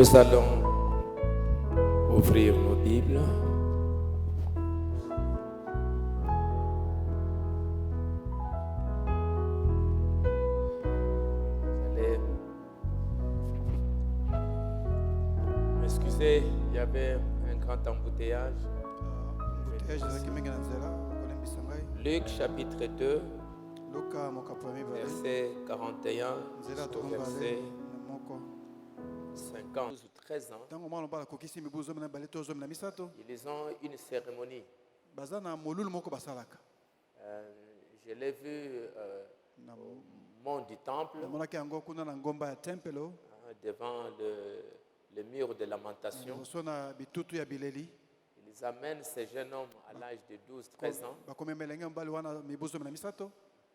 Nous allons ouvrir nos Bibles. Allez. Excusez, il y avait un grand embouteillage. Luc chapitre 2, verset 41, jusqu'au verset 50 ou 13 ans. Ils ont une cérémonie. Je l'ai vu au mont du temple, devant le mur de lamentation. Ils amènent ces jeunes hommes à l'âge de 12-13 ans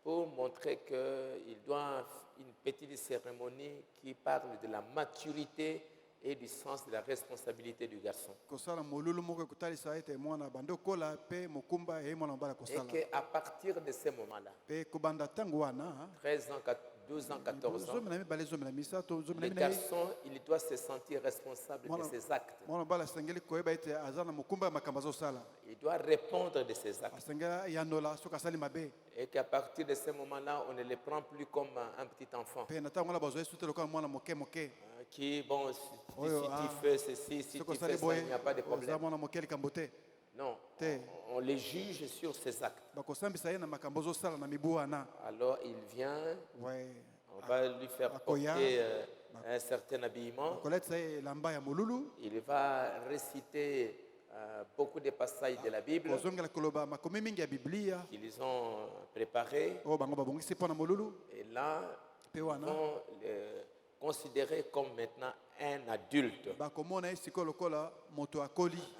pour montrer qu'ils doivent une petite cérémonie qui parle de la maturité et du sens de la responsabilité du garçon. Et qu'à partir de ce moment-là, 13 ans, 12 ans, 14 ans, le garçon, il doit se sentir responsable de ses actes. Il doit répondre de ses actes. Et qu'à partir de ce moment-là, on ne le prend plus comme un petit enfant. Qui, bon, si tu fais ceci, si tu fais ça, il n'y a pas de problème. Non, on les juge sur ses actes. Alors il vient, on va lui faire porter un certain habillement. Il va réciter beaucoup de passages de la Bible qu'ils ont préparés. Et là, ils vont le considérer comme maintenant un adulte,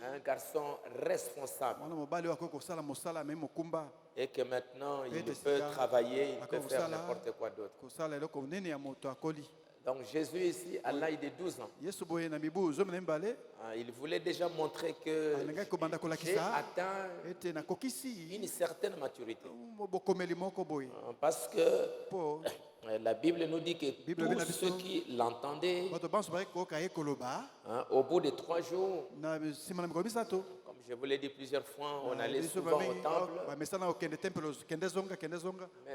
un garçon responsable, et que maintenant il peut travailler, il peut faire n'importe quoi d'autre. Donc Jésus ici, à l'âge de 12 ans, il voulait déjà montrer que j'ai atteint une certaine maturité. Parce que la Bible nous dit que tous ceux qui l'entendaient, au bout de 3 jours, comme je vous l'ai dit plusieurs fois, on allait souvent au temple. Mais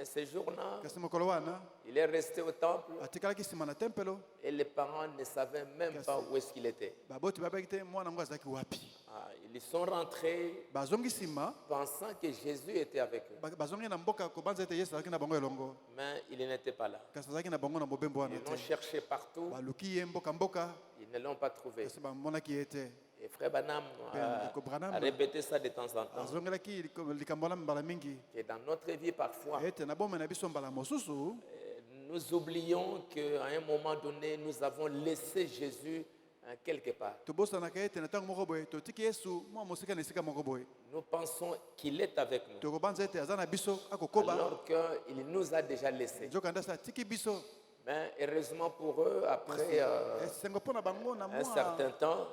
ce jour-là, il est resté au temple et les parents ne savaient même pas où est-ce qu'il était. Ils sont rentrés pensant que Jésus était avec eux. Mais il n'était pas là. Ils l'ont cherché partout. Ils ne l'ont pas trouvé. Et Frère Branham a répété ça de temps en temps. Et dans notre vie parfois, nous oublions qu'à un moment donné, nous avons laissé Jésus quelque part. Nous pensons qu'il est avec nous, alors qu'il nous a déjà laissés. Mais heureusement pour eux, après un certain temps,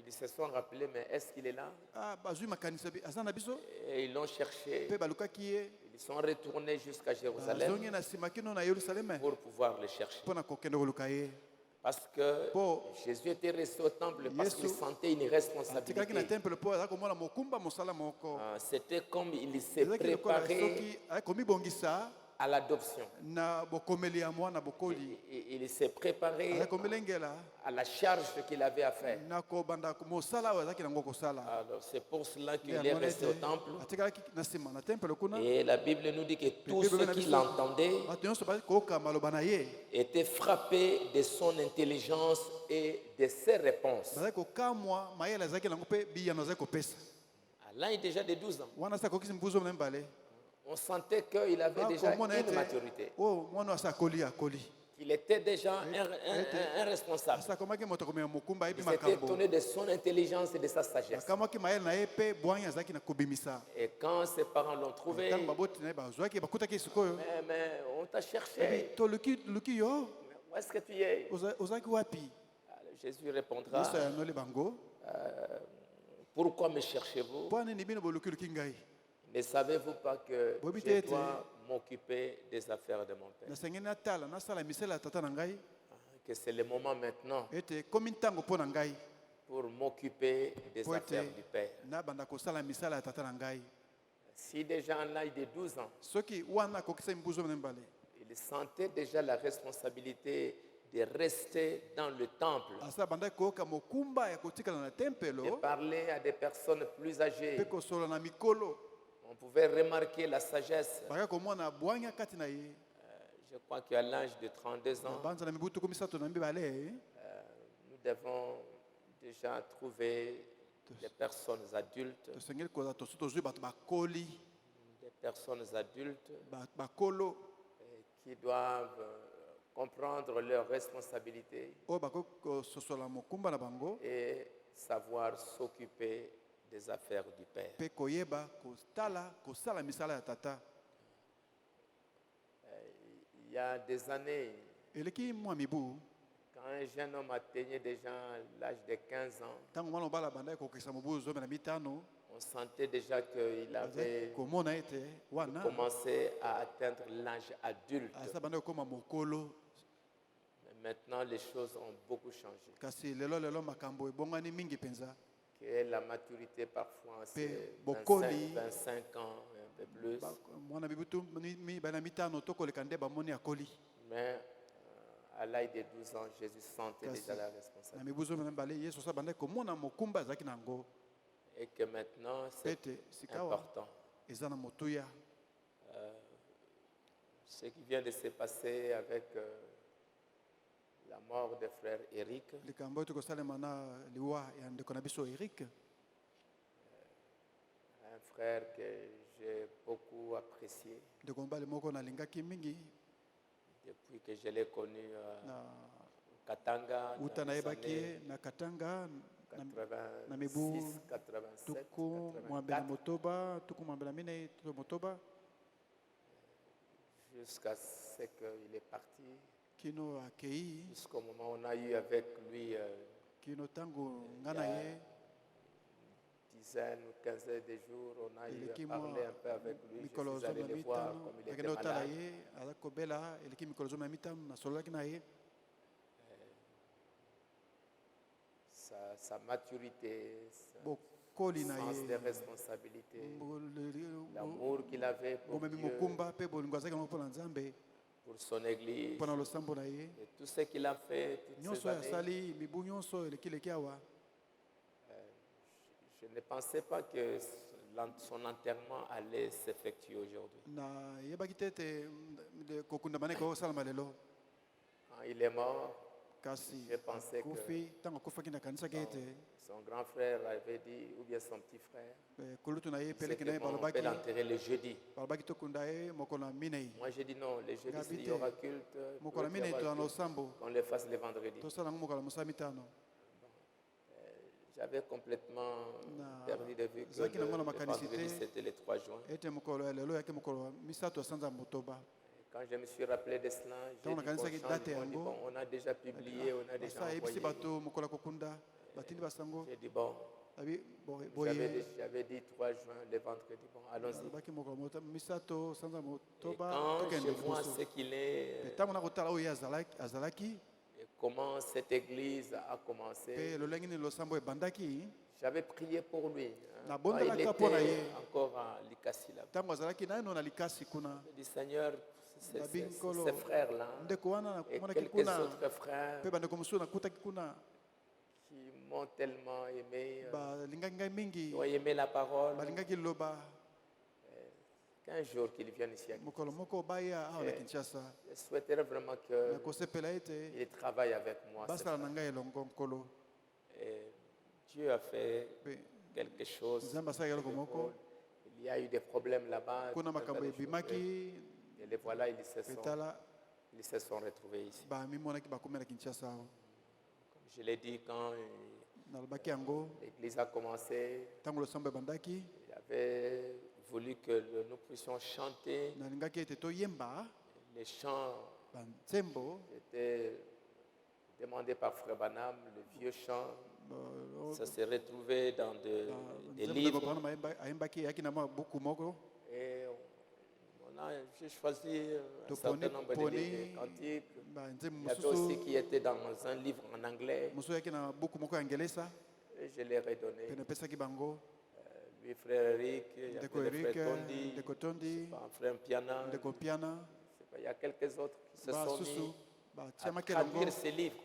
ils se sont rappelés, mais est-ce qu'il est là? Et ils l'ont cherché. Ils sont retournés jusqu'à Jérusalem pour pouvoir le chercher. Parce que Jésus était resté au temple parce qu'il sentait une responsabilité. C'était comme il s'est préparé à l'adoption. Il s'est préparé à la charge qu'il avait à faire. Alors c'est pour cela qu'il est resté au temple. Et la Bible nous dit que tous ceux qui l'entendaient étaient frappés de son intelligence et de ses réponses. À l'âge déjà de 12 ans, on sentait qu'il avait déjà une maturité. Il était déjà un responsable. Il s'était étonné de son intelligence et de sa sagesse. Et quand ses parents l'ont trouvé, mais on t'a cherché. Où est-ce que tu es? Jésus répondra, pourquoi me cherchez-vous? Ne savez-vous pas que je dois m'occuper des affaires de mon Père? que c'est le moment maintenant pour m'occuper des affaires du Père. Si déjà à l'âge de 12 ans, il sentait déjà la responsabilité de rester dans le temple, de parler à des personnes plus âgées, on pouvait remarquer la sagesse. Je crois qu'à l'âge de 32 ans, nous devons déjà trouver des personnes adultes, qui doivent comprendre leurs responsabilités et savoir s'occuper des affaires du Père. Il y a des années, quand un jeune homme atteignait déjà l'âge de 15 ans, on sentait déjà qu'il avait commencé à atteindre l'âge adulte. Mais maintenant, les choses ont beaucoup changé. Que la maturité parfois, c'est 25 ans, un peu plus. Mais à l'âge de 12 ans, Jésus sentait déjà la responsabilité. Et que maintenant, c'est important. Ce qui vient de se passer avec la mort de frère Eric, un frère que j'ai beaucoup apprécié depuis que je l'ai connu à Katanga dans les années 86, 87, 84, jusqu'à ce qu'il est parti, jusqu'au moment où on a eu avec lui dizaines ou quinzaine de jours, on a eu à parler un peu avec lui. Je suis allé le voir comme il était malade. Sa maturité, son sens de responsabilité, l'amour qu'il avait pour Dieu, pour son église, et tout ce qu'il a fait toutes ces années. Je ne pensais pas que son enterrement allait s'effectuer aujourd'hui. Quand il est mort, j'ai pensé que son grand frère avait dit, ou bien son petit frère, c'était bon, on peut l'enterrer le jeudi. Moi j'ai dit non, le jeudi s'il y aura culte, qu'on le fasse le vendredi. J'avais complètement perdu de vue que le vendredi c'était le 3 juin. Quand je me suis rappelé de cela, j'ai dit bon, on a déjà publié, on a déjà envoyé. J'ai dit bon, j'avais dit 3 juin, le vendredi, bon, allons-y. Et quand je vois ce qu'il est, et comment cette église a commencé, j'avais prié pour lui. Quand il était encore à Likasi là-bas. J'ai dit Seigneur, ces frères-là et quelques autres frères qui m'ont tellement aimé, qui ont aimé la parole, qu'un jour qu'ils viennent ici à Kinshasa. Je souhaiterais vraiment qu'ils travaillent avec moi. Et Dieu a fait quelque chose. Il y a eu des problèmes là-bas. Et les voilà, ils se sont retrouvés ici. Comme je l'ai dit, quand l'église a commencé, il avait voulu que nous puissions chanter les chants qui étaient demandés par Frère Banham, le vieux chant. Ça s'est retrouvé dans des livres. Et J'ai choisi un certain nombre de cantiques. Il y avait aussi qui étaient dans un livre en anglais. Et je les ai redonnés. Lui, frère Eric, il y avait le frère Tondi, frère Piana. Il y a quelques autres qui se sont mis à traduire ces livres.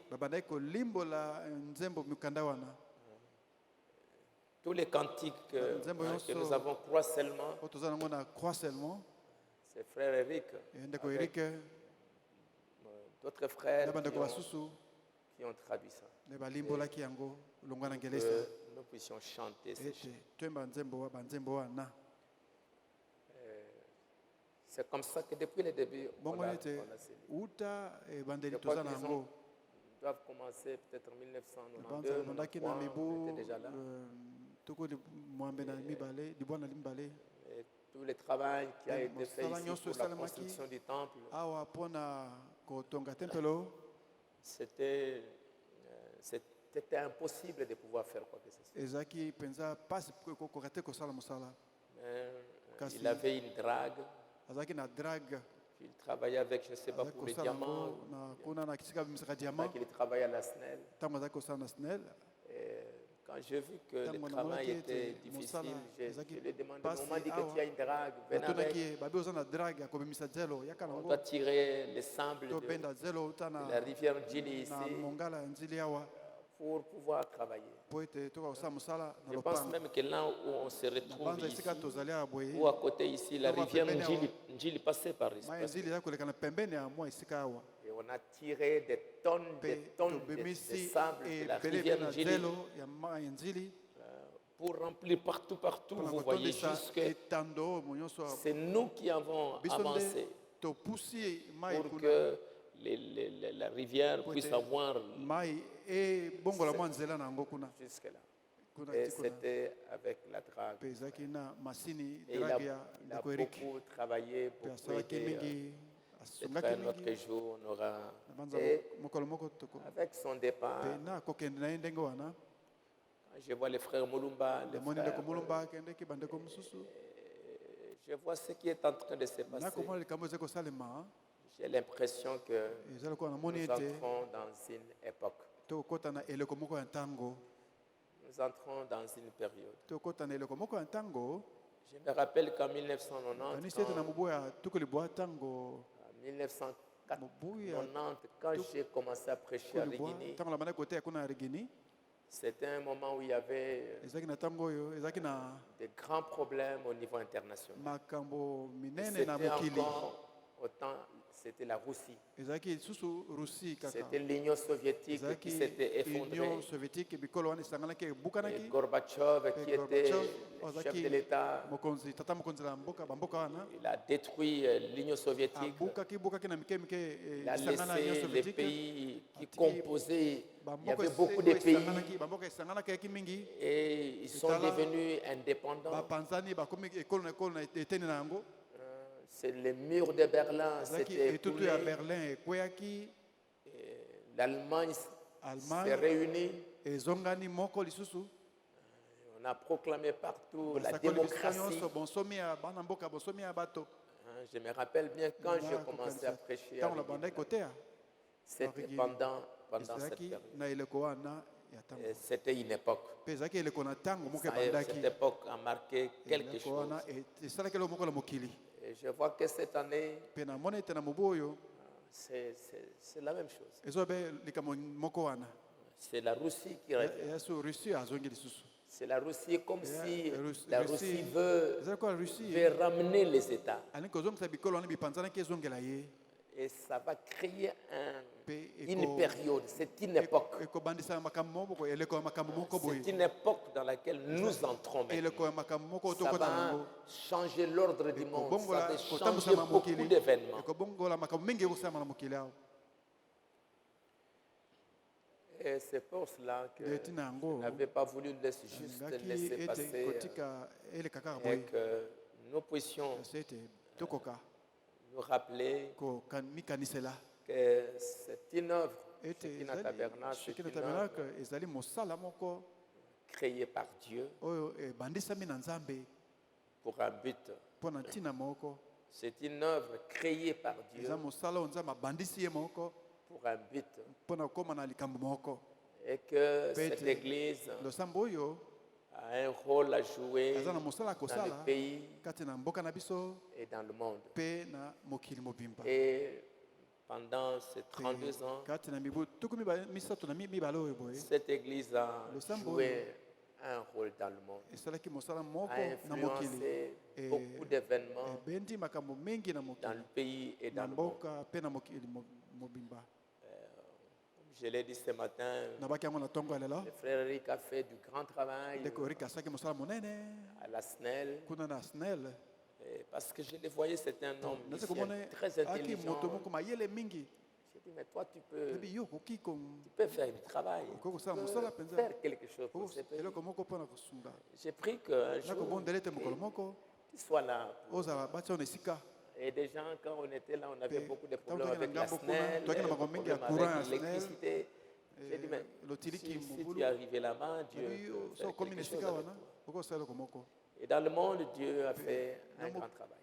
Tous les cantiques que nous avons croix seulement, c'est frère Eric, d'autres frères qui ont traduit ça. Que nous puissions chanter ces chants. C'est comme ça que depuis le début, on a ces livres. Je crois qu'ils doivent commencer peut-être en 1992, on était déjà là. Et tout le travail qui a été fait ici pour la construction du temple, c'était impossible de pouvoir faire quoi que ce soit. Il avait une drague. Il travaillait avec, je ne sais pas, pour les diamants. Il travaillait à la SNEL. Et quand j'ai vu que le travail était difficile, je lui ai demandé, on m'a dit que tu as une drague, viens avec. On doit tirer les sables de la rivière Njili ici pour pouvoir travailler. Je pense même que là où on se retrouve ici, ou à côté ici, la rivière Njili passait par ici. Et on a tiré des tonnes de sable de la rivière Njili pour remplir partout, vous voyez, jusque c'est nous qui avons avancé pour que la rivière puisse avoir jusque-là. Et c'était avec la drague. Et il a beaucoup travaillé, beaucoup aidé. Peut-être un autre jour, on aura. Et avec son départ, je vois les frères Mulumba, je vois ce qui est en train de se passer. J'ai l'impression que nous entrons dans une époque. Nous entrons dans une période. Je me rappelle qu'en 1990, quand j'ai commencé à prêcher à Rigini, c'était un moment où il y avait des grands problèmes au niveau international. C'était encore autant. C'était la Russie. C'était l'Union soviétique qui s'était effondrée. Et Gorbatchev, qui était chef de l'État, il a détruit l'Union soviétique. Il a laissé les pays qui composaient. Il y avait beaucoup de pays et ils sont devenus indépendants. C'est le mur de Berlin, c'était écoulé. L'Allemagne s'est réunie. On a proclamé partout la démocratie. Je me rappelle bien quand j'ai commencé à prêcher. C'était pendant cette période. C'était une époque. Cette époque a marqué quelque chose. Et je vois que cette année, c'est la même chose. C'est la Russie qui revient. C'est la Russie comme si la Russie veut ramener les États. Et ça va créer une période, c'est une époque. C'est une époque dans laquelle nous entrons maintenant. Ça va changer l'ordre du monde, ça va changer beaucoup d'événements. Et c'est pour cela que je n'avais pas voulu juste laisser passer et que nous puissions nous rappeler que c'est une œuvre, c'est une tabernacle, créée par Dieu pour un but. C'est une œuvre créée par Dieu pour un but. Et que cette église a un rôle à jouer dans le pays et dans le monde. Et pendant ces 32 ans, cette église a joué un rôle dans le monde, a influencé beaucoup d'événements dans le pays et dans le monde. Je l'ai dit ce matin, le frère Eric a fait du grand travail à la SNEL. Parce que je le voyais, c'était un homme très intelligent. J'ai dit, mais toi, tu peux faire du travail. Tu peux faire quelque chose pour ce pays. J'ai pris qu'un jour, qu'il soit là. Et des gens, quand on était là, on avait beaucoup de problèmes avec la SNEL, avec l'électricité. J'ai dit, mais si tu es arrivé là-bas, Dieu peut faire quelque chose avec toi. Et dans le monde, Dieu a fait un grand travail.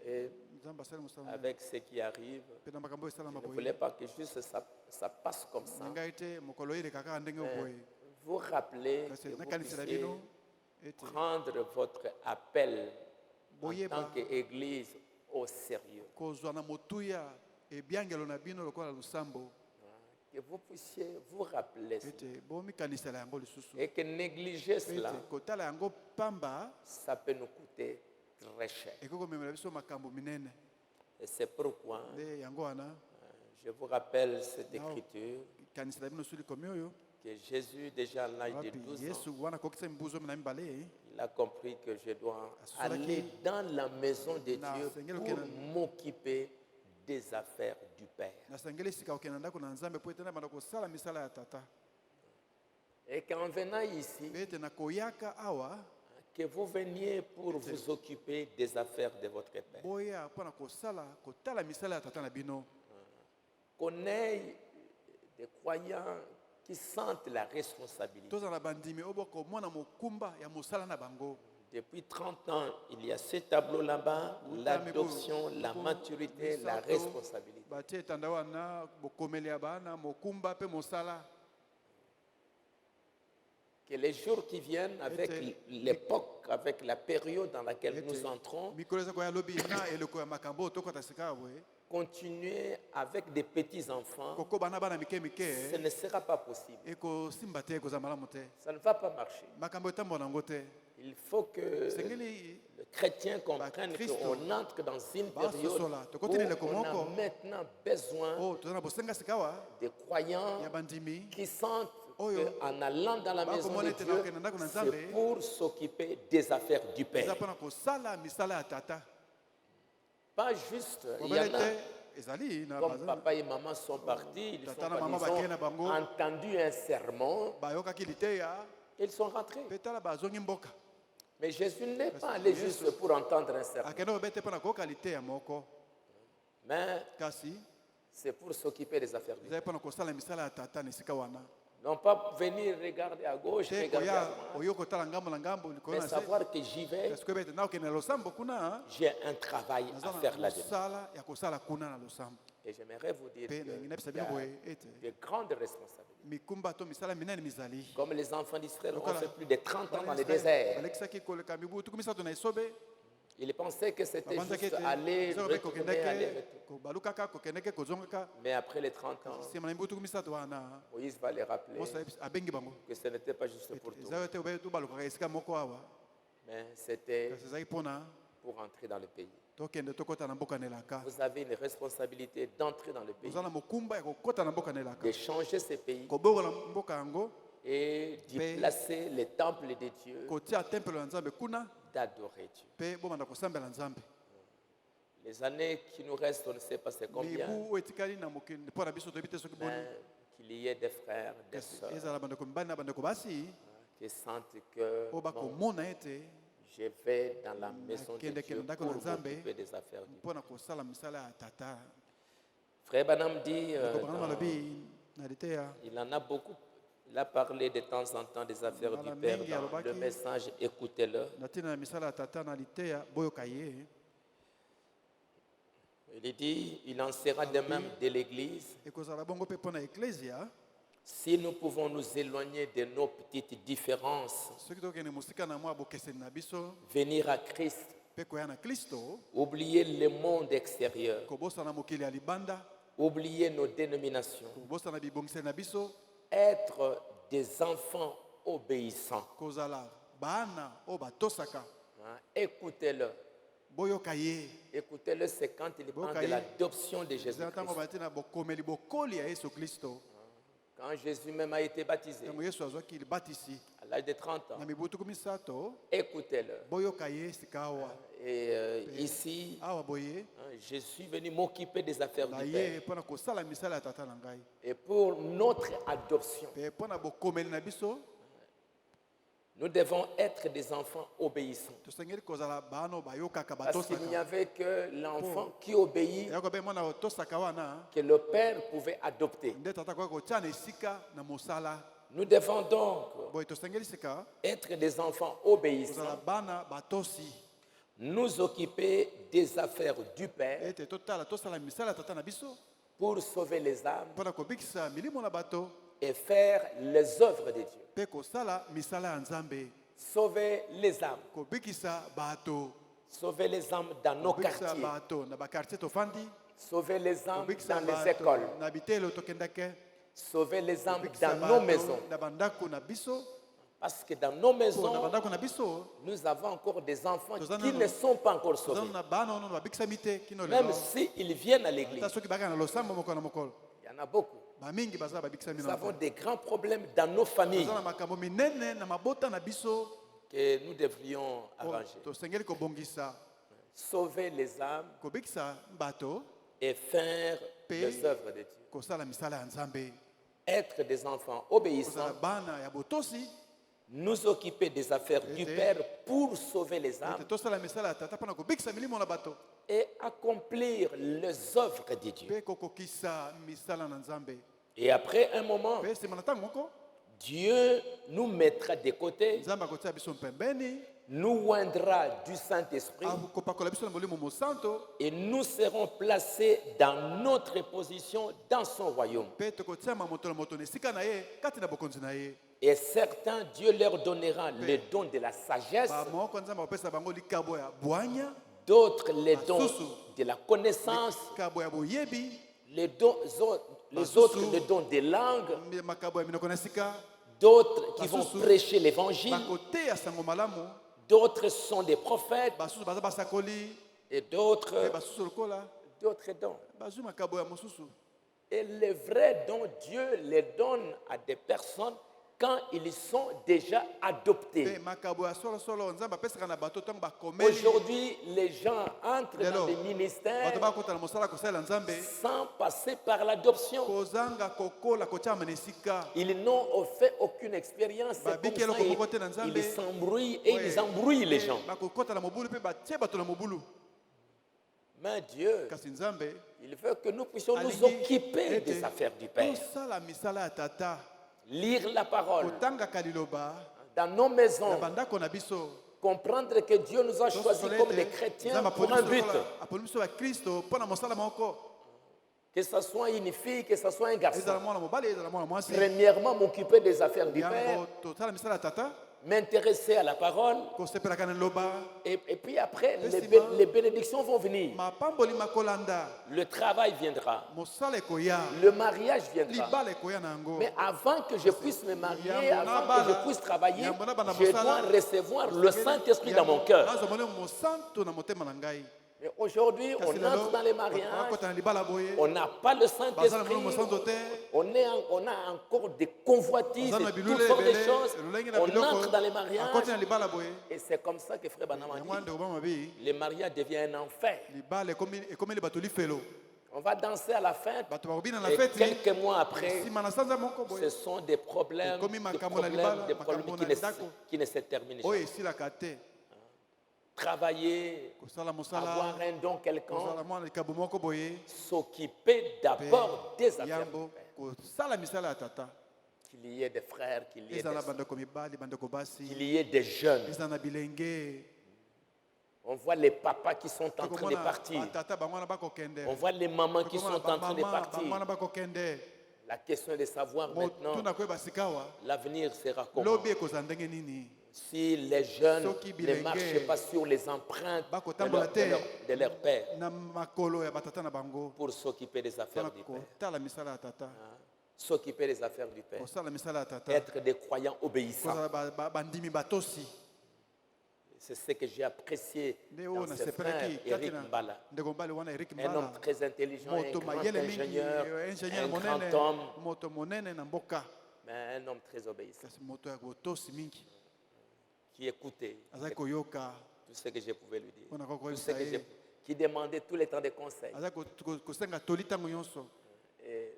Et avec ce qui arrive, je ne voulais pas que juste ça passe comme ça. Vous rappelez que vous puissiez prendre votre appel en tant qu'Église au sérieux. Que vous puissiez vous rappeler cela. Et que négliger cela, ça peut nous coûter très cher. Et c'est pourquoi je vous rappelle cette écriture que Jésus, déjà à l'âge de 12 ans, il a compris que je dois aller dans la maison de Dieu pour m'occuper des affaires du Père. Et qu'en venant ici, que vous veniez pour vous occuper des affaires de votre Père. Qu'on ait des croyants qui sentent la responsabilité. Depuis 30 ans, il y a ce tableau là-bas, l'adoption, la maturité, la responsabilité. Que les jours qui viennent, avec l'époque, avec la période dans laquelle nous entrons, continuer avec des petits-enfants, ce ne sera pas possible. Ça ne va pas marcher. Il faut que le chrétien comprenne qu'on entre dans une période où on a maintenant besoin des croyants qui sentent qu'en allant dans la maison de Dieu, c'est pour s'occuper des affaires du Père. Pas juste, il y en a, comme papa et maman sont partis, ils ont entendu un sermon, ils sont rentrés. Mais Jésus n'est pas allé juste pour entendre un sermon. Mais c'est pour s'occuper des affaires du Père. Non pas venir regarder à gauche, regarder à droite, mais savoir que j'y vais, j'ai un travail à faire là-dedans. Et j'aimerais vous dire qu'il y a de grandes responsabilités. Comme les enfants d'Israël ont fait plus de 30 ans dans le désert. Ils pensaient que c'était juste aller, retourner, aller, retourner. Mais après les 30 ans, Moïse va les rappeler que ce n'était pas juste pour tout. Mais c'était pour entrer dans le pays. Vous avez une responsabilité d'entrer dans le pays, de changer ce pays et d'y placer les temples de Dieu, d'adorer Dieu. Les années qui nous restent, on ne sait pas c'est combien, mais qu'il y ait des frères, des sœurs qui sentent que je vais dans la maison de Dieu pour m'occuper des affaires du Père. Frère Branham dit, il en a beaucoup, il a parlé de temps en temps des affaires du Père dans le message, écoutez-le. Il dit, il en sera de même de l'Église. Si nous pouvons nous éloigner de nos petites différences, venir à Christ, oublier le monde extérieur, oublier nos dénominations, être des enfants obéissants. Écoutez-le. Écoutez-le, c'est quand il parle de l'adoption de Jésus-Christ. Quand Jésus même a été baptisé, à l'âge de 30 ans, écoutez-le. Et ici, je suis venu m'occuper des affaires du Père. Et pour notre adoption, nous devons être des enfants obéissants. Parce qu'il n'y avait que l'enfant qui obéit que le Père pouvait adopter. Nous devons donc être des enfants obéissants, nous occuper des affaires du Père pour sauver les âmes et faire les œuvres de Dieu. Sauver les âmes. Sauver les âmes dans nos quartiers. Sauver les âmes dans les écoles. Sauver les âmes dans nos maisons. Parce que dans nos maisons, nous avons encore des enfants qui ne sont pas encore sauvés. Même s'ils viennent à l'église. Il y en a beaucoup. Nous avons des grands problèmes dans nos familles que nous devrions arranger. Sauver les âmes et faire les œuvres de Dieu. Être des enfants obéissants, nous occuper des affaires du Père pour sauver les âmes et accomplir les œuvres de Dieu. Et après un moment, Dieu nous mettra de côté, nous oindra du Saint-Esprit et nous serons placés dans notre position dans son royaume. Et certains, Dieu leur donnera le don de la sagesse, d'autres les dons de la connaissance, les autres le don des langues, d'autres qui vont prêcher l'évangile, d'autres sont des prophètes et d'autres dons. Et les vrais dons, Dieu les donne à des personnes quand ils sont déjà adoptés. Aujourd'hui, les gens entrent dans les ministères sans passer par l'adoption. Ils n'ont fait aucune expérience. Ils s'embrouillent et ils embrouillent les gens. Mais Dieu, il veut que nous puissions nous occuper des affaires du Père. Lire la parole dans nos maisons, comprendre que Dieu nous a choisis comme des chrétiens pour un but. Que ce soit une fille, que ce soit un garçon. Premièrement, m'occuper des affaires du Père, m'intéresser à la parole, et puis après, les bénédictions vont venir. Le travail viendra. Le mariage viendra. Mais avant que je puisse me marier, avant que je puisse travailler, je dois recevoir le Saint-Esprit dans mon cœur. Mais aujourd'hui, on entre dans les mariages, on n'a pas le Saint-Esprit, on a encore des convoitises, toutes sortes de choses, on entre dans les mariages, et c'est comme ça que Frère Branham a dit, le mariage devient un enfer. On va danser à la fête, et quelques mois après, ce sont des problèmes qui ne se terminent jamais. Travailler, avoir un don quelconque, s'occuper d'abord des affaires du Père. Qu'il y ait des frères, qu'il y ait des jeunes. On voit les papas qui sont en train de partir. On voit les mamans qui sont en train de partir. La question est de savoir maintenant, l'avenir sera comment. Si les jeunes ne marchent pas sur les empreintes de leur père pour s'occuper des affaires du père. S'occuper des affaires du père. Être des croyants obéissants. C'est ce que j'ai apprécié dans ce frère, Eric Mbala. Un homme très intelligent, un grand ingénieur, un grand homme, mais un homme très obéissant. Qui écoutait tout ce que je pouvais lui dire. Tout ce que qui demandait tout le temps des conseils. Et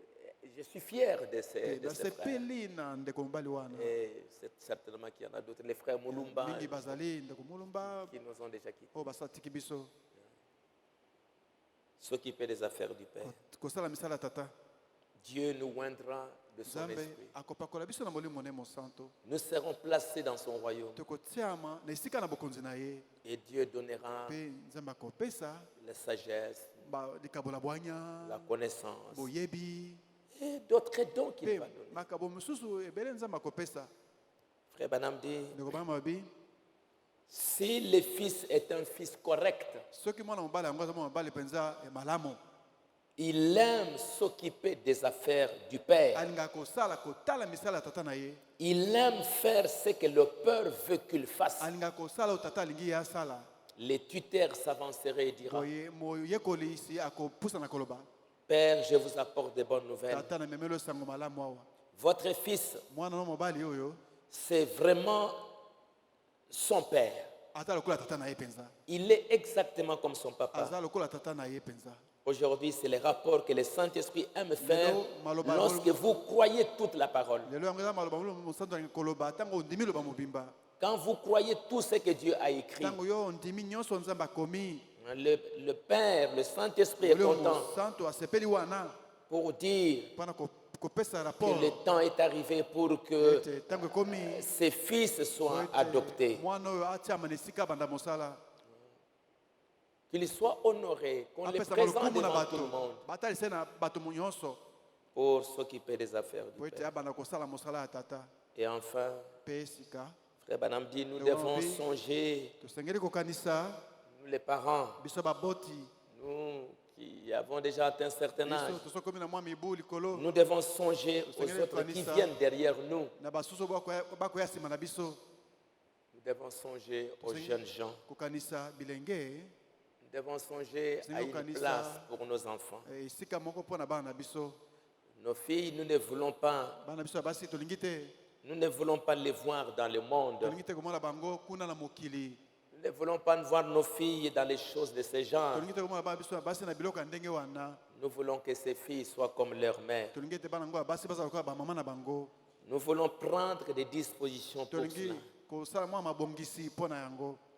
je suis fier de ces frères. Et c'est certainement qu'il y en a d'autres. Les frères Moulumba qui nous ont déjà quittés. S'occuper des affaires du Père. Dieu nous oindra de son esprit. Nous serons placés dans son royaume. Et Dieu donnera la sagesse, la connaissance et d'autres dons qu'il va donner. Frère Branham dit, si le fils est un fils correct, il aime s'occuper des affaires du Père. Il aime faire ce que le Père veut qu'il fasse. Les tuteurs s'avanceraient et diront, Père, je vous apporte de bonnes nouvelles. Votre fils, c'est vraiment son père. Il est exactement comme son papa. Aujourd'hui, c'est le rapport que le Saint-Esprit aime faire lorsque vous croyez toute la parole. Quand vous croyez tout ce que Dieu a écrit, le Père, le Saint-Esprit est content pour dire que le temps est arrivé pour que ses fils soient adoptés. Qu'il soit honoré, qu'on les présente devant tout le monde pour s'occuper des affaires du Père. Et enfin, Frère Branham dit, nous devons songer, nous les parents, nous qui avons déjà atteint un certain âge, nous devons songer aux autres qui viennent derrière nous. Nous devons songer aux jeunes gens. Nous devons songer à une place pour nos enfants. Nos filles, nous ne voulons pas les voir dans le monde. Nous ne voulons pas voir nos filles dans les choses de ce genre. Nous voulons que ces filles soient comme leur mère. Nous voulons prendre des dispositions pour cela.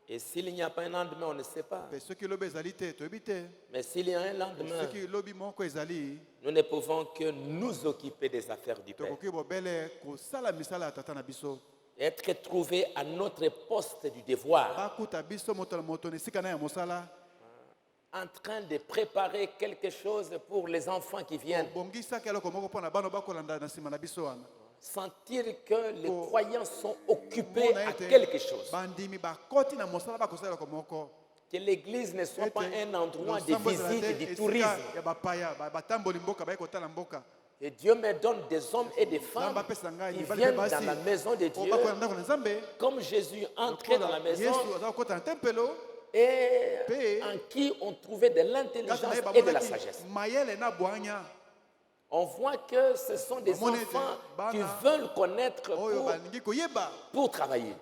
Et s'il n'y a pas un lendemain, on ne sait pas. Mais s'il y a un lendemain, nous ne pouvons que nous occuper des affaires du Père. Être trouvé à notre poste du devoir, en train de préparer quelque chose pour les enfants qui viennent. Sentir que les croyants sont occupés à quelque chose. Que l'église ne soit pas un endroit de visite et de tourisme. Et Dieu me donne des hommes et des femmes qui viennent dans la maison de Dieu, comme Jésus entrait dans la maison et en qui on trouvait de l'intelligence et de la sagesse. On voit que ce sont des enfants qui veulent connaître pour travailler.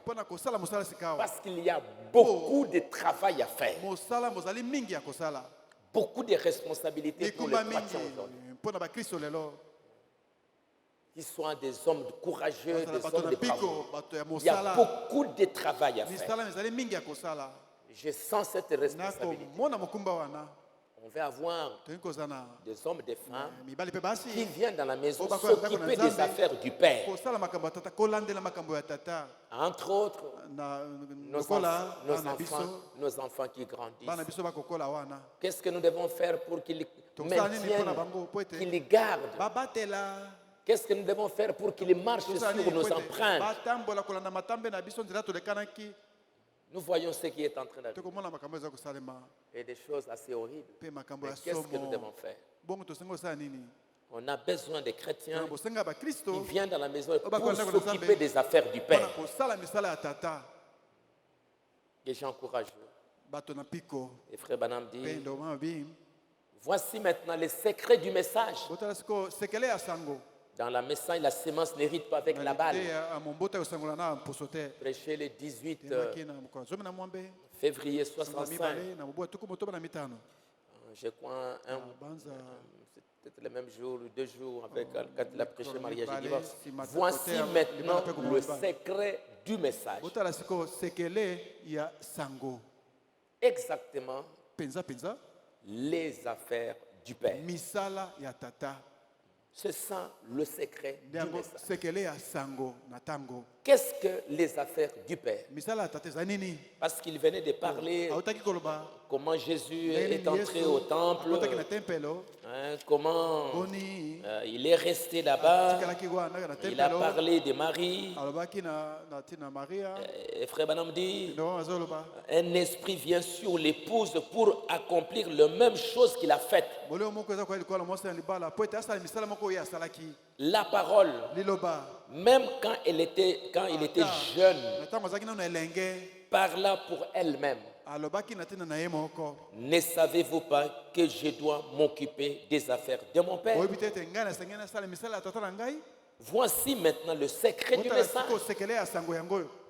Parce qu'il y a beaucoup de travail à faire. Beaucoup de responsabilités pour les chrétiens aujourd'hui. Qu'ils soient des hommes courageux, des hommes de bravoure. Il y a beaucoup de travail à faire. Je sens cette responsabilité. On va avoir des hommes, des femmes qui viennent dans la maison s'occuper des affaires du Père. Entre autres, nos enfants qui grandissent. Qu'est-ce que nous devons faire pour qu'ils maintiennent, qu'ils gardent? Qu'est-ce que nous devons faire pour qu'ils marchent sur nos empreintes? Nous voyons ce qui est en train d'arriver. Et des choses assez horribles. Mais qu'est-ce que nous devons faire? On a besoin des chrétiens qui viennent dans la maison pour s'occuper des affaires du Père. Et j'encourage vous. Et Frère Branham dit, voici maintenant les secrets du message. Dans la message, la semence n'hérite pas avec la balle. Prêché le 18 février 65. Je crois peut-être le même jour ou 2 jours avec quand il a prêché mariage et divorce. Voici maintenant le secret du message. Exactement les affaires du Père. C'est ça le secret du message. Qu'est-ce que les affaires du Père? Parce qu'il venait de parler comment Jésus est entré au temple, comment il est resté là-bas. Il a parlé de Marie. Et Frère Branham dit, un esprit vient sur l'épouse pour accomplir la même chose qu'il a faite. La parole, même quand il était jeune, parla pour elle-même. Ne savez-vous pas que je dois m'occuper des affaires de mon Père? Voici maintenant le secret du message.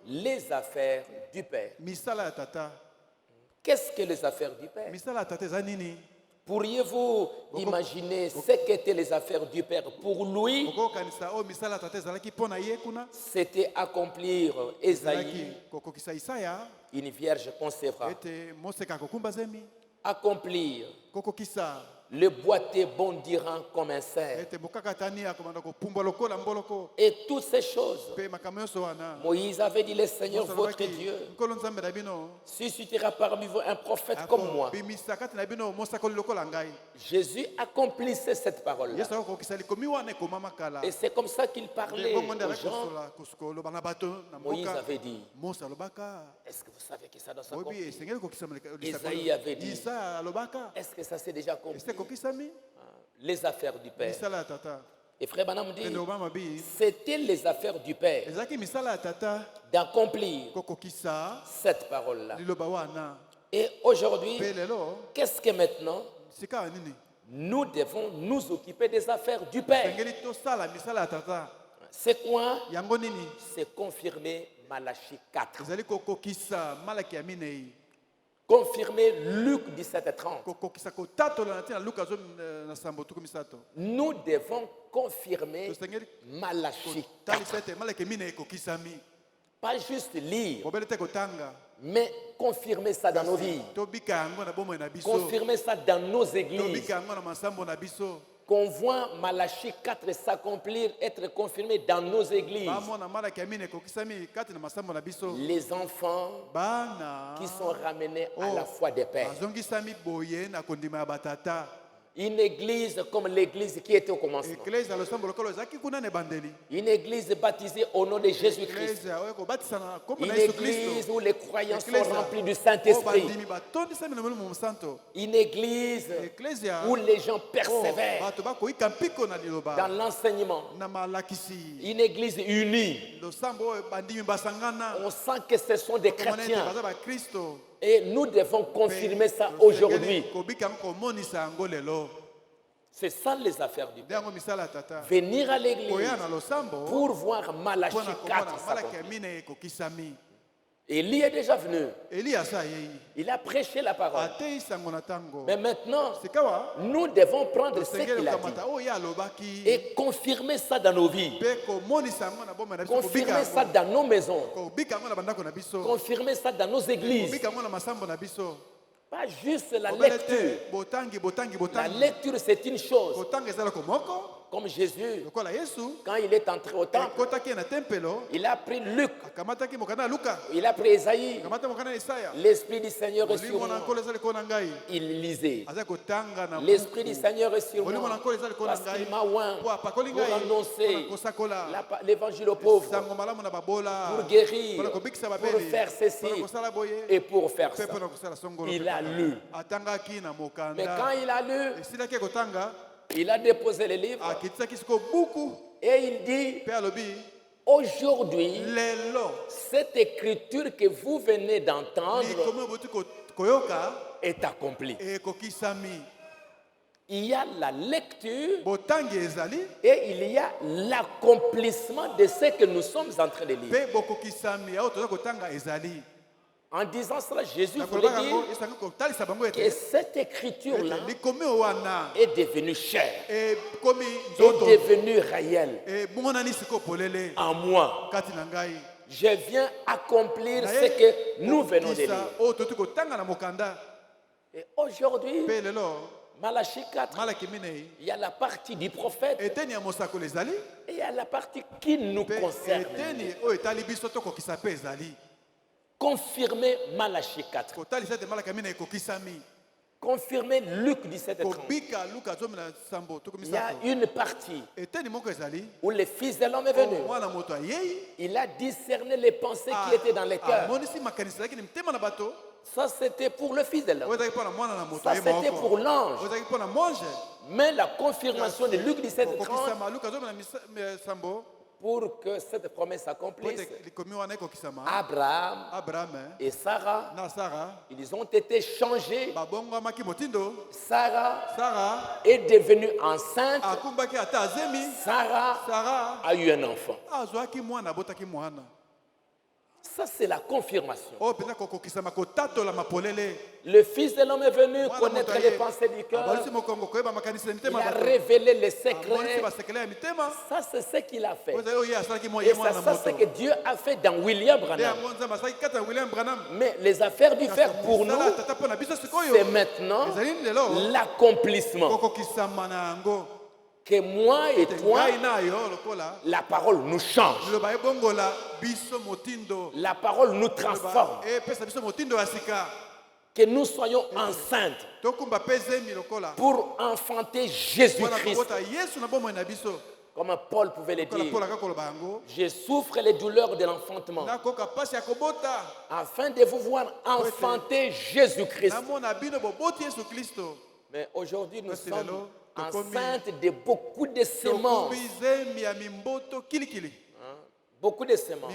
Les affaires du Père. Qu'est-ce que les affaires du Père? Pourriez-vous imaginer ce qu'étaient les affaires du Père pour lui? C'était accomplir Ésaïe, une vierge concevra. Accomplir, le boiter bondira comme un cerf. Et toutes ces choses, Moïse avait dit, le Seigneur votre Dieu suscitera parmi vous un prophète comme moi. Jésus accomplissait cette parole-là. Et c'est comme ça qu'il parlait aux gens. Moïse avait dit, est-ce que vous savez que ça doit s'accomplir? Ésaïe avait dit, est-ce que ça s'est déjà accompli? Les affaires du Père. Et Frère Branham dit, c'était les affaires du Père d'accomplir cette parole-là. Et aujourd'hui, qu'est-ce que maintenant? Nous devons nous occuper des affaires du Père. C'est quoi? C'est confirmer Malachie 4. Confirmer Luc 17:30. Nous devons confirmer Malachie 4. Pas juste lire, mais confirmer ça dans nos vies. Confirmer ça dans nos églises. Qu'on voit Malachie 4 s'accomplir, être confirmé dans nos églises. Les enfants qui sont ramenés à la foi des pères. Une église comme l'église qui était au commencement. Une église baptisée au nom de Jésus-Christ. Une église où les croyants sont remplis du Saint-Esprit. Une église où les gens persévèrent dans l'enseignement. Une église unie. On sent que ce sont des chrétiens. Et nous devons confirmer ça aujourd'hui. C'est ça les affaires du Père. Venir à l'église pour voir Malachie 4 s'accomplir. Élie est déjà venu. Il a prêché la parole. Mais maintenant, nous devons prendre ce qu'il a dit et confirmer ça dans nos vies. Confirmer ça dans nos maisons. Confirmer ça dans nos églises. Pas juste la lecture. La lecture, c'est une chose. Comme Jésus, quand il est entré au temple, il a pris Luc, il a pris Esaïe. L'Esprit du Seigneur est sur moi. Il lisait. L'Esprit du Seigneur est sur moi. Parce qu'il m'a oint pour annoncer l'évangile aux pauvres, pour guérir, pour faire ceci et pour faire ça. Il a lu. Mais quand il a lu, il a déposé les livres et il dit, aujourd'hui, cette écriture que vous venez d'entendre est accomplie. Il y a la lecture et il y a l'accomplissement de ce que nous sommes en train de lire. En disant cela, Jésus voulait dire que cette écriture-là est devenue chère, est devenue réelle en moi. Je viens accomplir ce que nous venons de lire. Et aujourd'hui, Malachie 4, il y a la partie du prophète et il y a la partie qui nous concerne. Confirmer Malachie 4. Confirmer Luc 17:30. Il y a une partie où le Fils de l'homme est venu. Il a discerné les pensées qui étaient dans les cœurs. Ça, c'était pour le Fils de l'homme. Ça, c'était pour l'ange. Mais la confirmation de Luc 17:30, pour que cette promesse s'accomplisse, Abraham et Sarah, ils ont été changés. Sarah est devenue enceinte. Sarah a eu un enfant. Ça, c'est la confirmation. Le Fils de l'homme est venu connaître les pensées du cœur. Il a révélé les secrets. Ça, c'est ce qu'il a fait. Et ça, c'est ce que Dieu a fait dans William Branham. Mais les affaires du faire pour nous, c'est maintenant l'accomplissement. Que moi et toi, la parole nous change. La parole nous transforme. Que nous soyons enceintes pour enfanter Jésus-Christ. Comme Paul pouvait le dire, je souffre les douleurs de l'enfantement afin de vous voir enfanter Jésus-Christ. Mais aujourd'hui, nous sommes enceinte de beaucoup de semences. Beaucoup de semences.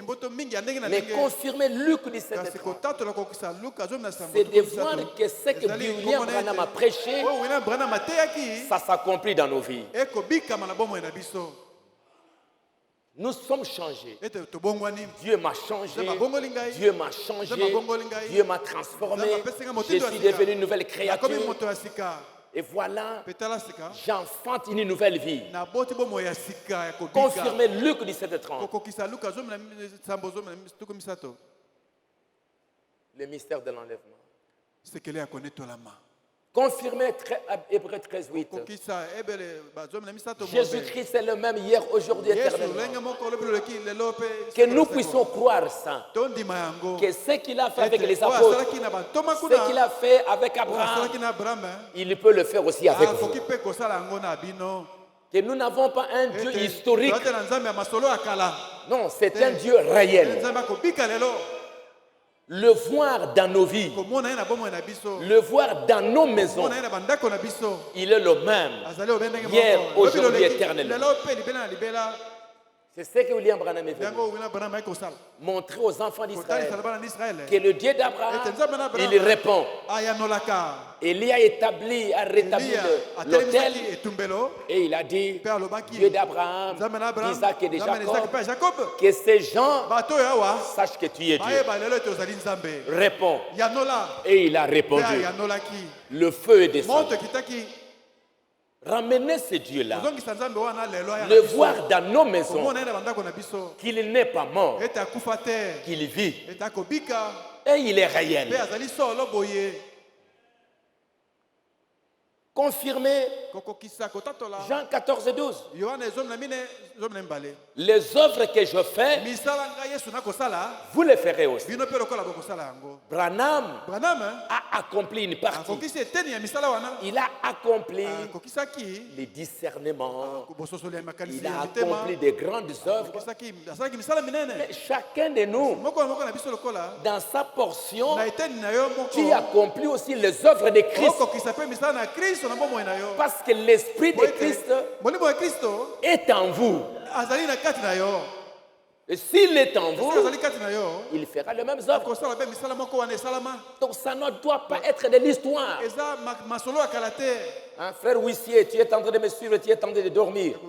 Mais confirmer Luc 17:30, c'est de voir que ce que William Branham a prêché, ça s'accomplit dans nos vies. Nous sommes changés. Dieu m'a changé. Dieu m'a changé. Dieu m'a transformé. Je suis devenu une nouvelle créature. Et voilà, j'enfante une nouvelle vie. Confirmez Luc 17:30. Le mystère de l'enlèvement. Confirmez Hébreux 13:8. Jésus-Christ est le même hier, aujourd'hui, éternellement. Que nous puissions croire ça. Que ce qu'il a fait avec les apôtres, ce qu'il a fait avec Abraham, il peut le faire aussi avec vous. Que nous n'avons pas un Dieu historique. Non, c'est un Dieu réel. Le voir dans nos vies, le voir dans nos maisons, il est le même, hier, aujourd'hui, éternellement. C'est ce que William Branham est venu montrer aux enfants d'Israël, que le Dieu d'Abraham, il répond. Élie a établi, a rétabli l'autel et il a dit, Dieu d'Abraham, d'Isaac et de Jacob, que ces gens sachent que tu es Dieu. Réponds. Et il a répondu. Le feu est descendu. Ramenez ce Dieu-là, le voir dans nos maisons, qu'il n'est pas mort, qu'il vit, et il est réel. confirmer Jean 14 et 12. Les œuvres que je fais, vous les ferez aussi. Branham a accompli une partie. Il a accompli les discernements. Il a accompli de grandes œuvres. Mais chacun de nous, dans sa portion, qui accomplit aussi les œuvres de Christ. Parce que l'esprit de Christ est en vous. Et s'il est en vous, il fera les mêmes œuvres. Donc ça ne doit pas être de l'histoire. Hein, frère Wissier, tu es en train de me suivre, tu es en train de dormir.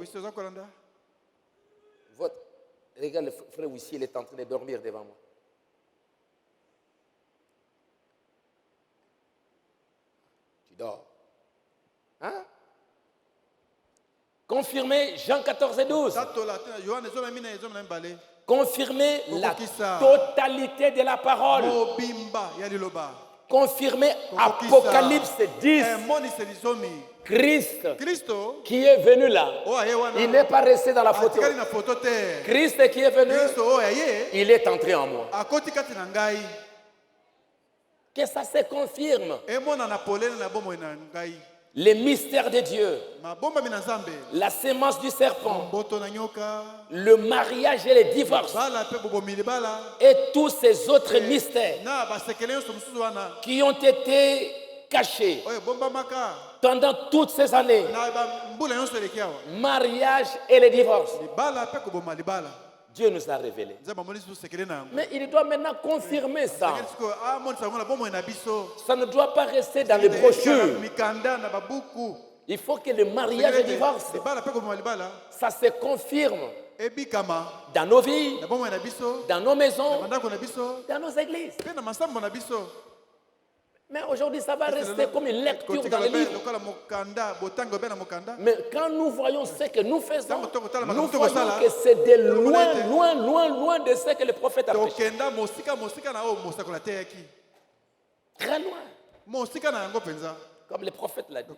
Regarde, le frère Wissier, il est en train de dormir devant moi. Tu dors. Hein? Confirmer Jean 14 et 12. Confirmer la totalité de la parole. Confirmer Apocalypse 10. Christ qui est venu là, il n'est pas resté dans la photo. Christ qui est venu, il est entré en moi. Que ça se confirme. Les mystères de Dieu, la sémence du serpent, le mariage et le divorce, et tous ces autres mystères qui ont été cachés pendant toutes ces années. Mariage et le divorce. Dieu nous a révélé. Mais il doit maintenant confirmer ça. Ça ne doit pas rester dans les brochures. Il faut que le mariage et le divorce, ça se confirme dans nos vies, dans nos maisons, dans nos églises. Mais aujourd'hui, ça va rester comme une lecture dans les livres. Mais quand nous voyons ce que nous faisons, nous voyons que c'est de loin, loin, loin, loin de ce que le prophète a prêché. Très loin. Comme le prophète l'a dit.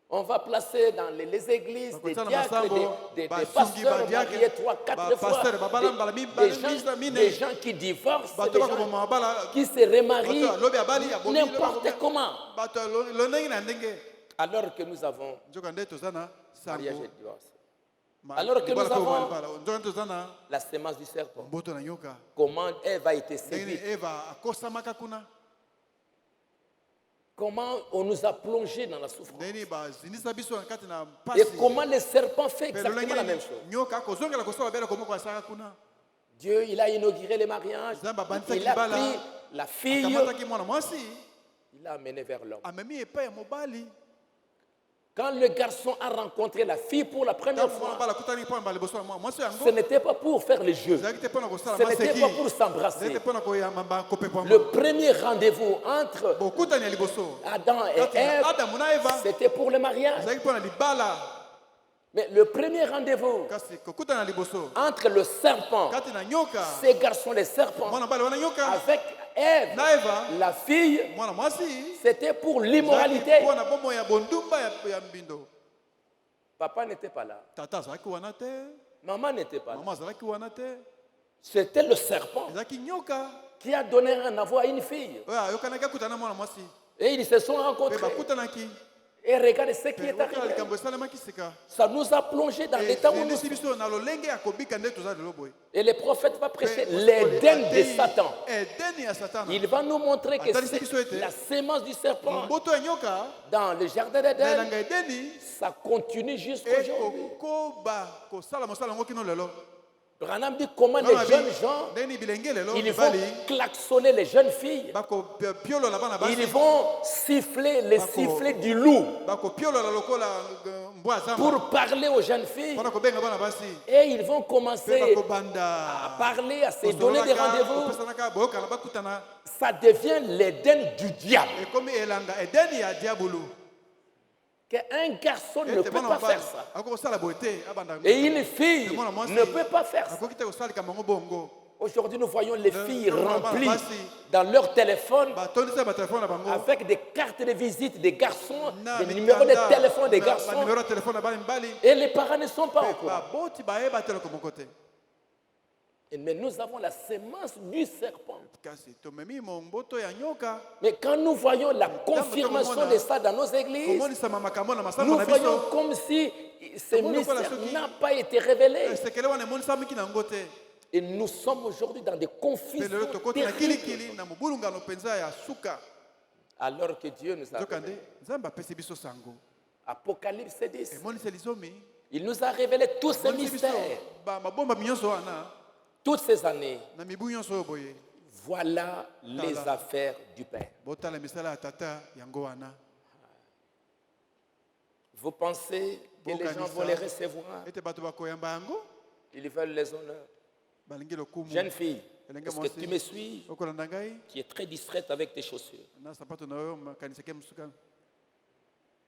On va placer dans les églises des diacres, des pasteurs mariés 3-4 fois, des gens qui divorcent, des gens qui se remarient, n'importe comment. Alors que nous avons mariage et divorce. Alors que nous avons la sémence du serpent. Comment Ève a été séduite. Comment on nous a plongé dans la souffrance. Et comment le serpent fait exactement la même chose. Dieu, il a inauguré le mariage. Il a pris la fille. Il l'a amenée vers l'homme. Quand le garçon a rencontré la fille pour la première fois, ce n'était pas pour faire le jeu. Ce n'était pas pour s'embrasser. Le premier rendez-vous entre Adam et Ève, c'était pour le mariage. Mais le premier rendez-vous entre le serpent, ces garçons, les serpents, avec Ève, la fille, c'était pour l'immoralité. Papa n'était pas là. Maman n'était pas là. C'était le serpent qui a donné un avoir à une fille. Et ils se sont rencontrés. Et regardez ce qui est arrivé. Ça nous a plongé dans l'état où nous sommes. Et le prophète va prêcher l'Éden de Satan. Il va nous montrer que c'est la sémence du serpent dans le jardin d'Éden. Ça continue jusqu'aujourd'hui. Branham dit comment les jeunes gens, ils vont klaxonner les jeunes filles. Ils vont siffler les sifflets du loup pour parler aux jeunes filles. Et ils vont commencer à parler, à se donner des rendez-vous. Ça devient l'Éden du diable. Qu'un garçon ne peut pas faire ça. Et une fille ne peut pas faire ça. Aujourd'hui, nous voyons les filles remplies dans leur téléphone avec des cartes de visite des garçons, des numéros de téléphone des garçons. Et les parents ne sont pas au courant. Mais nous avons la sémence du serpent. Mais quand nous voyons la confirmation de ça dans nos églises, nous voyons comme si ce mystère n'a pas été révélé. Et nous sommes aujourd'hui dans des confusions terribles. Alors que Dieu nous a révélé. Apocalypse 10. Il nous a révélé tous ces mystères. Toutes ces années, voilà les affaires du Père. Vous pensez que les gens vont les recevoir? Ils veulent les honneurs. Jeune fille, est-ce que tu me suis? Qui est très distraite avec tes chaussures.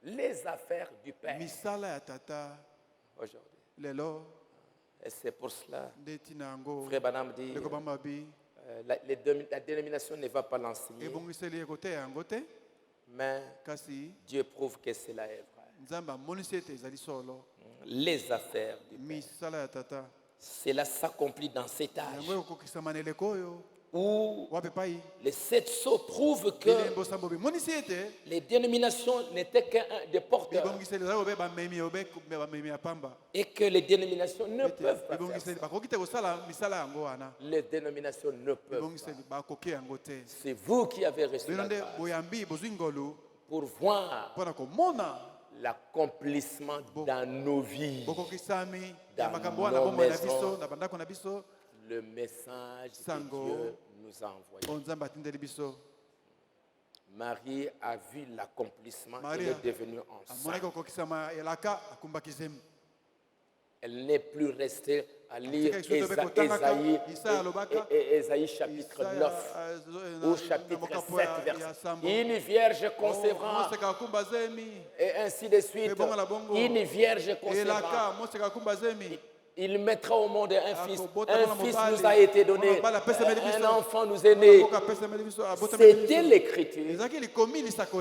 Les affaires du Père. Aujourd'hui. Et c'est pour cela, Frère Branham dit, la dénomination ne va pas l'enseigner, mais Dieu prouve que cela est vrai. Les affaires du Père, cela s'accomplit dans cet âge où les 7 sceaux prouvent que les dénominations n'étaient qu'un des porteurs et que les dénominations ne peuvent pas faire ça. Les dénominations ne peuvent pas. C'est vous qui avez reçu la grâce pour voir l'accomplissement dans nos vies, dans nos maisons. Le message que Dieu nous a envoyé. Marie a vu l'accomplissement. Elle est devenue enceinte. Elle n'est plus restée à lire Ésaïe chapitre 9 ou chapitre 7 verset. Une vierge concevra et ainsi de suite. Une vierge concevra. Il mettra au monde un fils. Un fils nous a été donné. Un enfant nous est né. C'était l'écriture.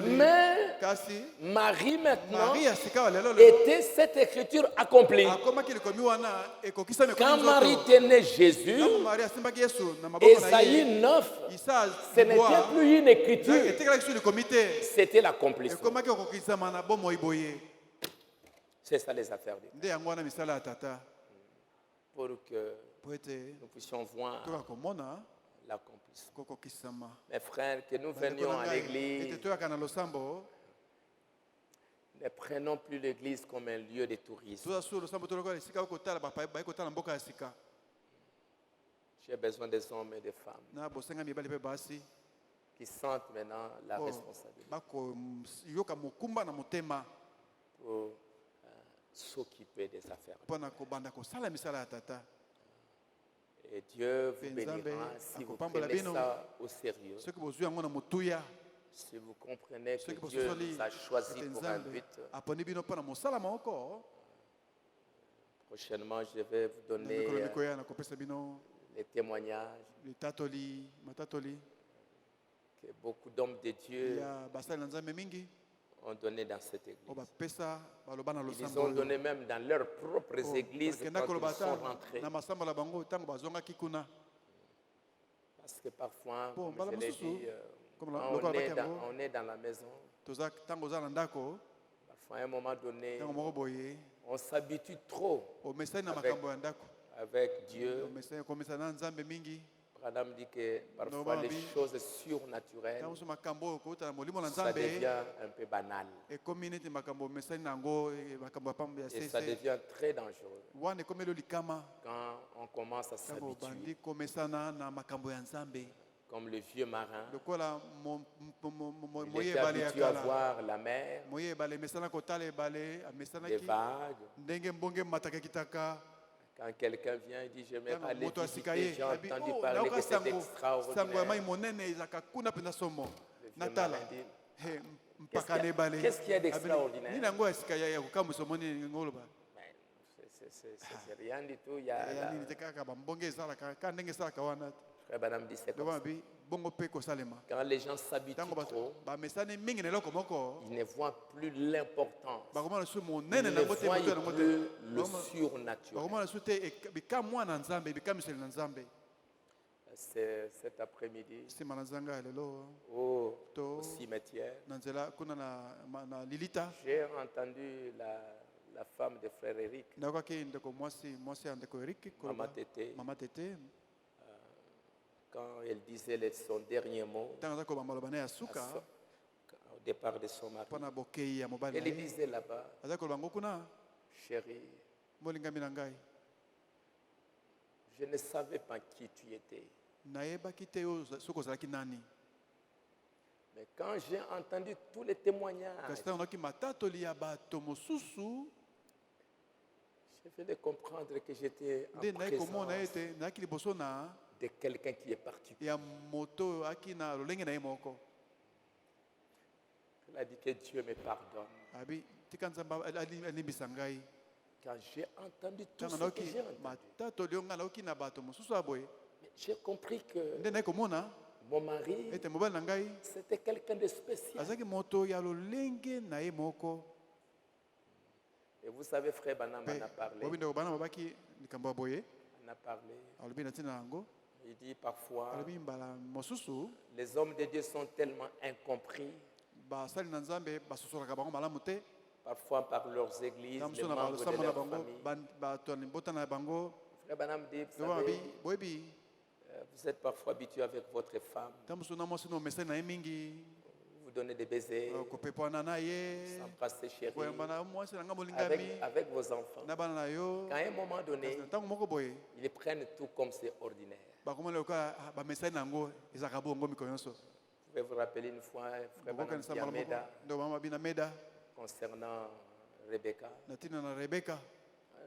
Mais Marie maintenant était cette écriture accomplie. Quand Marie tenait Jésus, Ésaïe 9, ce n'était plus une écriture. C'était l'accomplissement. C'est ça les affaires de Dieu. Pour que nous puissions voir l'accomplissement. Mes frères, que nous venions à l'église, ne prenons plus l'église comme un lieu de tourisme. J'ai besoin des hommes et des femmes qui sentent maintenant la responsabilité pour s'occuper des affaires. Et Dieu vous bénira si vous prenez ça au sérieux. Si vous comprenez que Dieu nous a choisis pour un but. Prochainement, je vais vous donner les témoignages que beaucoup d'hommes de Dieu ont donné dans cette église. Ils ont donné même dans leurs propres églises quand ils sont rentrés. Parce que parfois, comme je l'ai dit, on est dans la maison. Parfois, à un moment donné, on s'habitue trop avec Dieu. Adam dit que parfois les choses surnaturelles, ça devient un peu banal. Et ça devient très dangereux quand on commence à s'habituer. Comme le vieux marin, il était habitué à voir la mer, les vagues. Quand quelqu'un vient et dit « Je vais aller visiter, j'ai entendu parler que c'est extraordinaire. » Qu'est-ce qu'il y a d'extraordinaire? C'est rien du tout. Il y a Frère Branham dit c'est comme ça. Quand les gens s'habituent trop, ils ne voient plus l'importance. Ils ne voient plus le surnaturel. Cet après-midi, au cimetière, j'ai entendu la femme de frère Eric, Maman Tété, quand elle disait son dernier mot au départ de son mari, elle disait là-bas, chérie, je ne savais pas qui tu étais. Mais quand j'ai entendu tous les témoignages, j'ai fait de comprendre que j'étais en présence de quelqu'un qui est parti. Il a dit que Dieu me pardonne. Quand j'ai entendu tout ce que j'ai entendu, j'ai compris que mon mari, c'était quelqu'un de spécial. Et vous savez, frère Branham en a parlé. Il dit parfois, les hommes de Dieu sont tellement incompris. Parfois par leurs églises, les membres de leur famille. Frère Branham dit, vous êtes parfois habitué avec votre femme. Vous donnez des baisers, vous embrassez chérie, avec vos enfants. Qu'à un moment donné, ils prennent tout comme c'est ordinaire. Vous pouvez vous rappeler une fois, frère Branham dit à Meda, concernant Rebecca.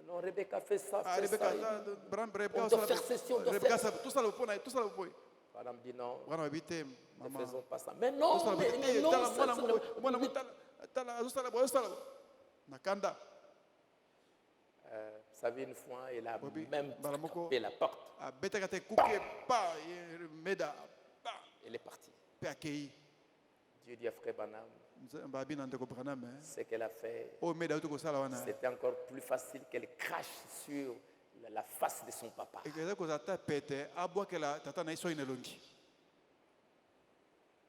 Non, Rebecca fait ça, fait ça. On doit faire ceci, on doit faire ça. Madame dit non, ne faisons pas ça. Mais non, mais non, vous savez, une fois, il a même frappé la porte. Elle est partie. Dieu dit à frère Branham, ce qu'elle a fait, c'était encore plus facile qu'elle crache sur la face de son papa.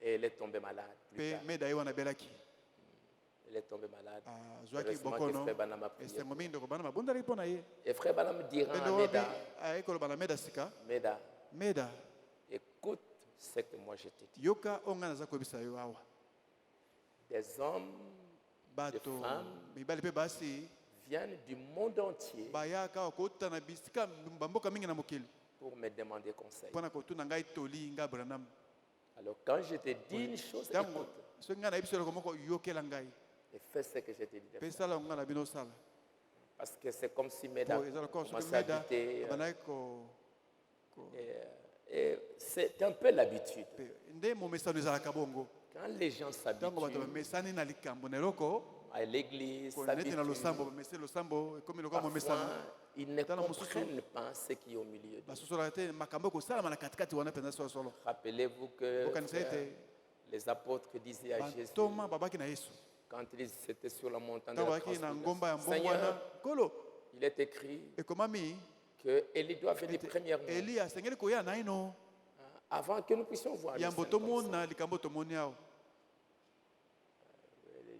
Et elle est tombée malade. Elle est tombée malade. Heureusement que frère Branham a prié. Et frère Branham dira à Meda, Meda, écoute ce que moi je te dis. Des hommes, des femmes viennent du monde entier pour me demander conseil. Alors quand je te dis une chose, écoute, et fais ce que je te dis de faire. Parce que c'est comme si Meda commençait à douter. Et c'est un peu l'habitude. Quand les gens s'habituent à l'église, parfois, ils ne comprennent pas ce qui est au milieu d'eux. Rappelez-vous que les apôtres disaient à Jésus, quand ils étaient sur la montagne de la transfiguration, Seigneur, il est écrit que Élie doit venir premièrement avant que nous puissions voir.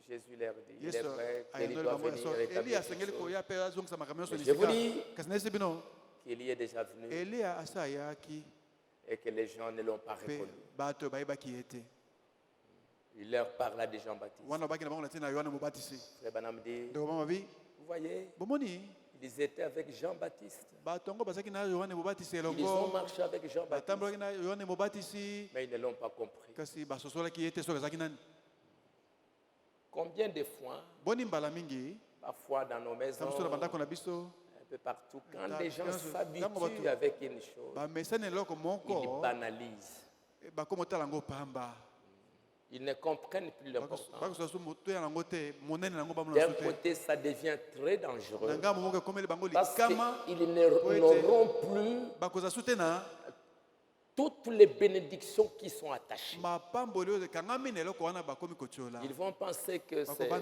Jésus leur dit, il est vrai qu'Élie doit venir rétablir toutes choses. Mais je vous dis qu'Élie est déjà venu et que les gens ne l'ont pas reconnu. Il leur parla de Jean-Baptiste. Frère Branham dit, vous voyez, ils étaient avec Jean-Baptiste. Ils ont marché avec Jean-Baptiste, mais ils ne l'ont pas compris. Combien de fois, parfois dans nos maisons, un peu partout, quand les gens s'habituent avec une chose, ils banalisent. Ils ne comprennent plus l'importance. D'un côté, ça devient très dangereux parce qu'ils n'auront plus toutes les bénédictions qui sont attachées. Ils vont penser que c'est un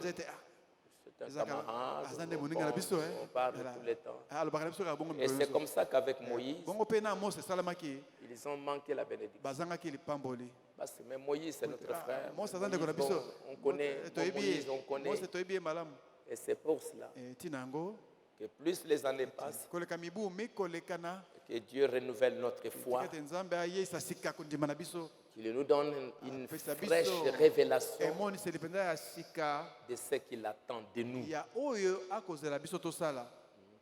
camarade, on parle tous les temps. Et c'est comme ça qu'avec Moïse, ils ont manqué la bénédiction. Parce que même Moïse, c'est notre frère. Moïse, on connaît Moïse, on connaît. Et c'est pour cela que plus les années passent, que Dieu renouvelle notre foi, qu'il nous donne une fraîche révélation de ce qu'il attend de nous.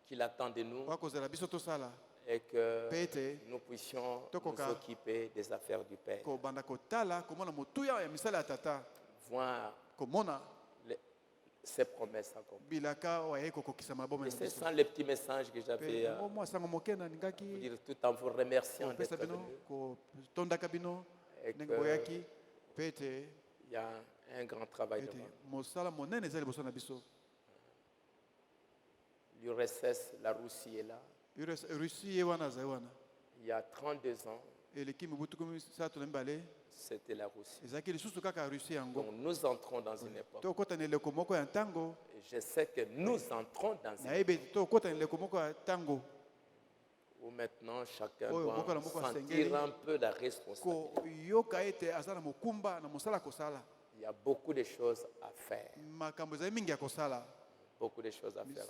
Qu'il attend de nous et que nous puissions nous occuper des affaires du Père. Voir ces promesses accomplies. Et c'est ça le petit message que j'avais vous dire tout en vous remerciant d'être venu. Et qu'il y a un grand travail devant. L'URSS, la Russie est là. Il y a 32 ans, c'était la Russie. Donc nous entrons dans une époque. Et je sais que nous entrons dans une époque où maintenant chacun doit sentir un peu la responsabilité. Il y a beaucoup de choses à faire. Beaucoup de choses à faire.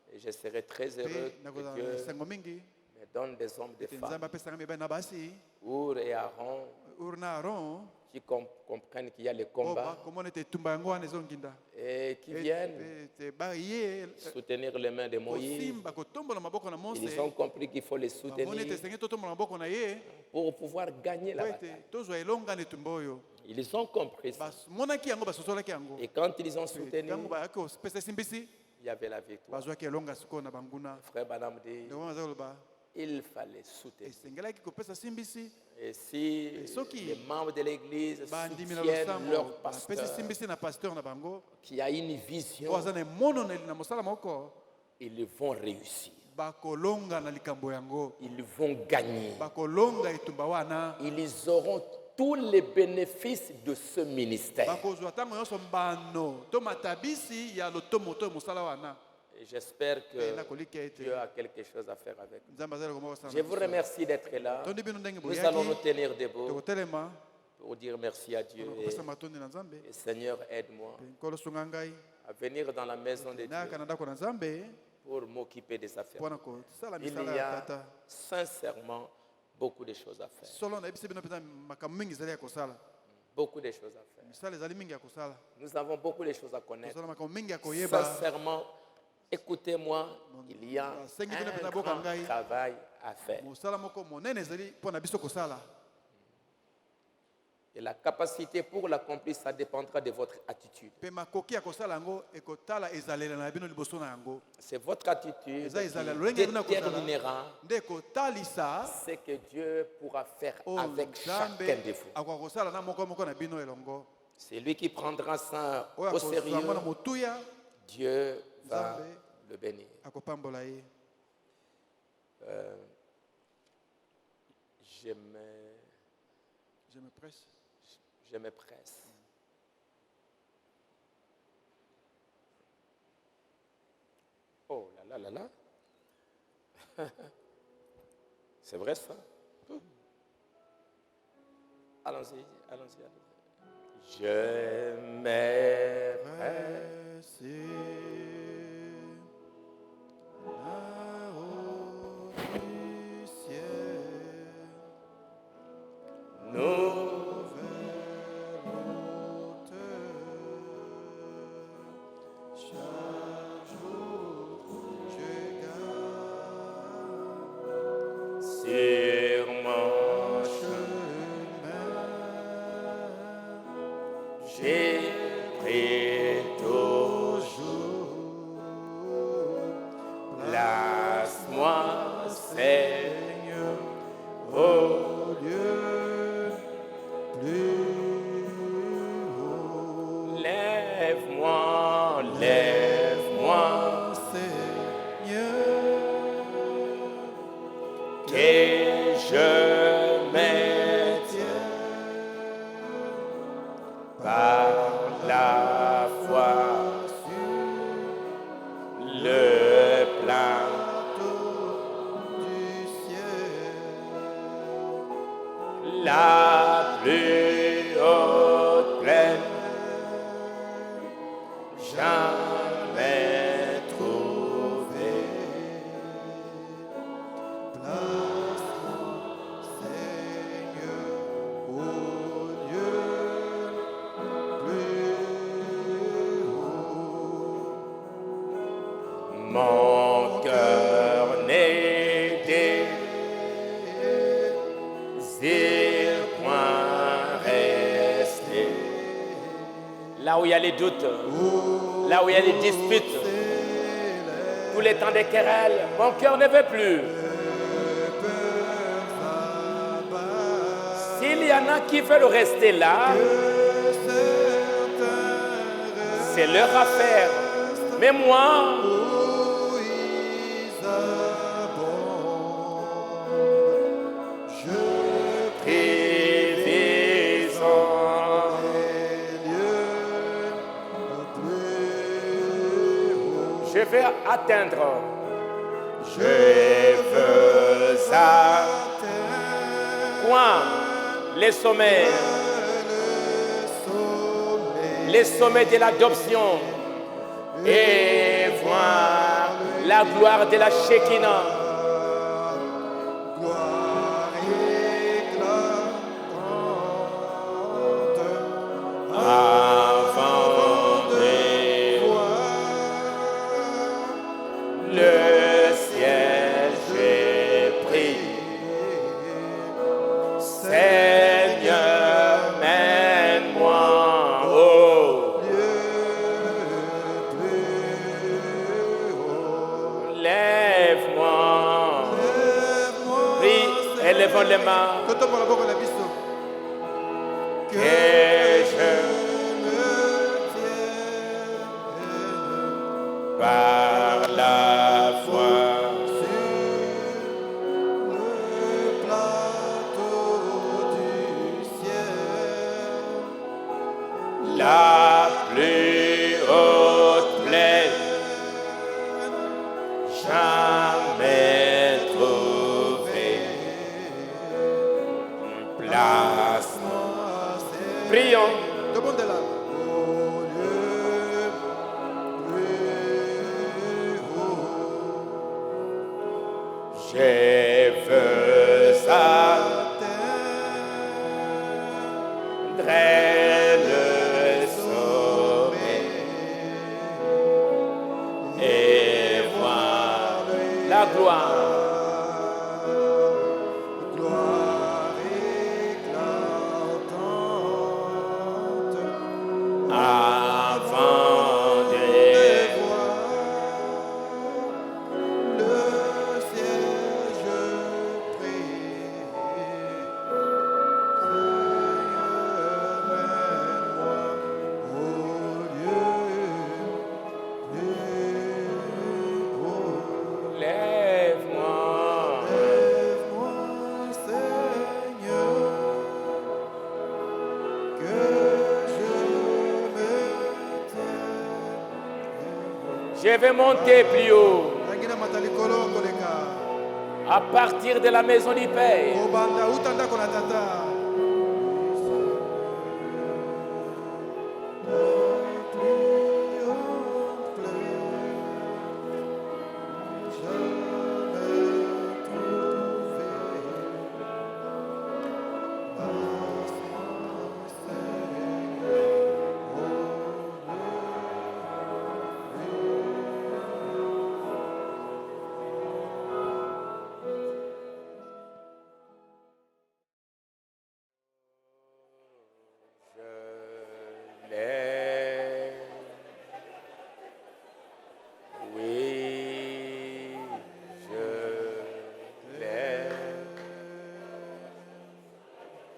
Et je serai très heureux que Dieu me donne des hommes et des femmes, Our et Aaron, qui comprennent qu'il y a le combat et qui viennent soutenir les mains de Moïse. Ils ont compris qu'il faut les soutenir pour pouvoir gagner la bataille. Ils ont compris ça. Et quand ils ont soutenu, il y avait la victoire. Frère Banam dit, il fallait soutenir. Et si les membres de l'église soutiennent leur pasteur qui a une vision, ils vont réussir. Ils vont gagner. Ils auront tous les bénéfices de ce ministère. Et j'espère que Dieu a quelque chose à faire avec nous. Je vous remercie d'être là. Nous allons nous tenir debout pour dire merci à Dieu. Et Seigneur, aide-moi à venir dans la maison de Dieu pour m'occuper des affaires. Il y a sincèrement beaucoup de choses à faire. Beaucoup de choses à faire. Nous avons beaucoup de choses à connaître. Sincèrement, écoutez-moi, il y a un grand travail à faire. Et la capacité pour l'accomplir, ça dépendra de votre attitude. C'est votre attitude qui déterminera ce que Dieu pourra faire avec chacun de vous. C'est lui qui prendra ça au sérieux. Dieu va le bénir. Je me presse. Oh là là là là. C'est vrai ça? Allons-y, allons-y, allons-y. Je me presse. Là-haut du ciel, j'ai pris toujours Je maintiens par la foi le plateau du ciel, la plus haute plaine, jamais trouvée. Place-moi, Seigneur, au lieu plus haut. Mon cœur n'est désir point resté. Là où il y a les doutes, là où il y a les disputes, tous les temps des querelles, mon cœur ne veut plus. S'il y en a qui veulent rester là, c'est leur affaire. Mais moi, je prie en je vais atteindre. Je veux atteindre. Point. Les sommets. Les sommets de l'adoption. Et voir la gloire de la Shekinah. Gloire éclatante. Avant de voir le ciel, j'ai prié. Seigneur, mène-moi au lieu plus haut. Lève-moi. Prie, élevons les mains. Que je me tienne par la foi sur le plateau du ciel, la plus haute plaine, jamais trouvée. Place-moi. Prions. Demandez-la. Au lieu plus haut. Je veux atteindre le sommet et voir la gloire. Gloire éclatante. Avant de voir le ciel, je prie. Seigneur, mène-moi au lieu plus haut. Lève-moi. Lève-moi, Seigneur, que je me tienne. Je vais monter plus haut. À partir de la maison du Père.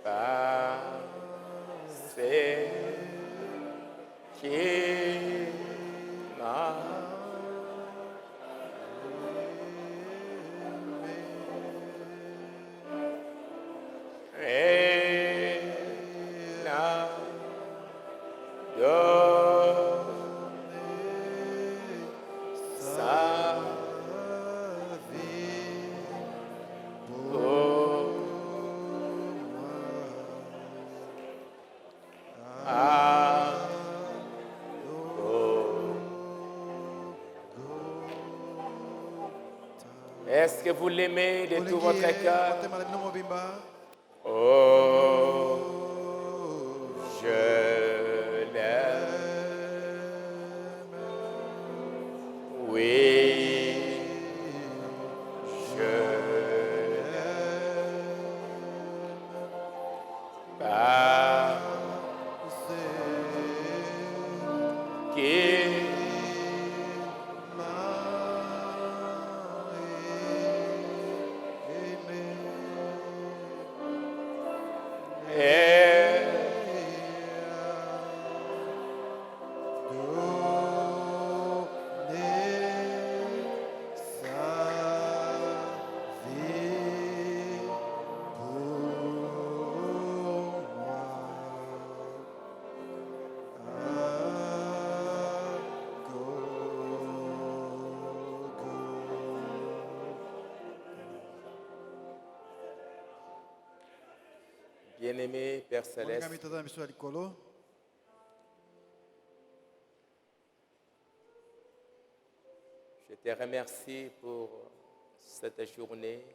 Bye. Est-ce que vous l'aimez de tout votre cœur? Oh, je l'aime. Oui, je l'aime. Parce qu'il bien-aimé Père Céleste, je te remercie pour cette journée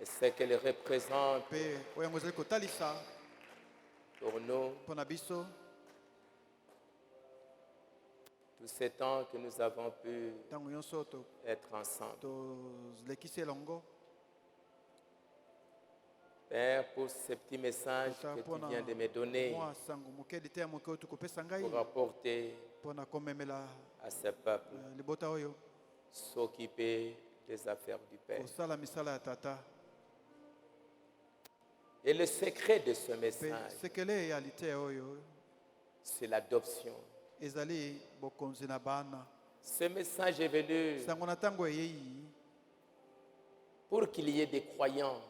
et ce qu'elle représente pour nous. Tous ces temps que nous avons pu être ensemble. Père, pour ce petit message que tu viens de me donner pour apporter à ce peuple, s'occuper des affaires du Père. Et le secret de ce message, c'est l'adoption. Ce message est venu pour qu'il y ait des croyants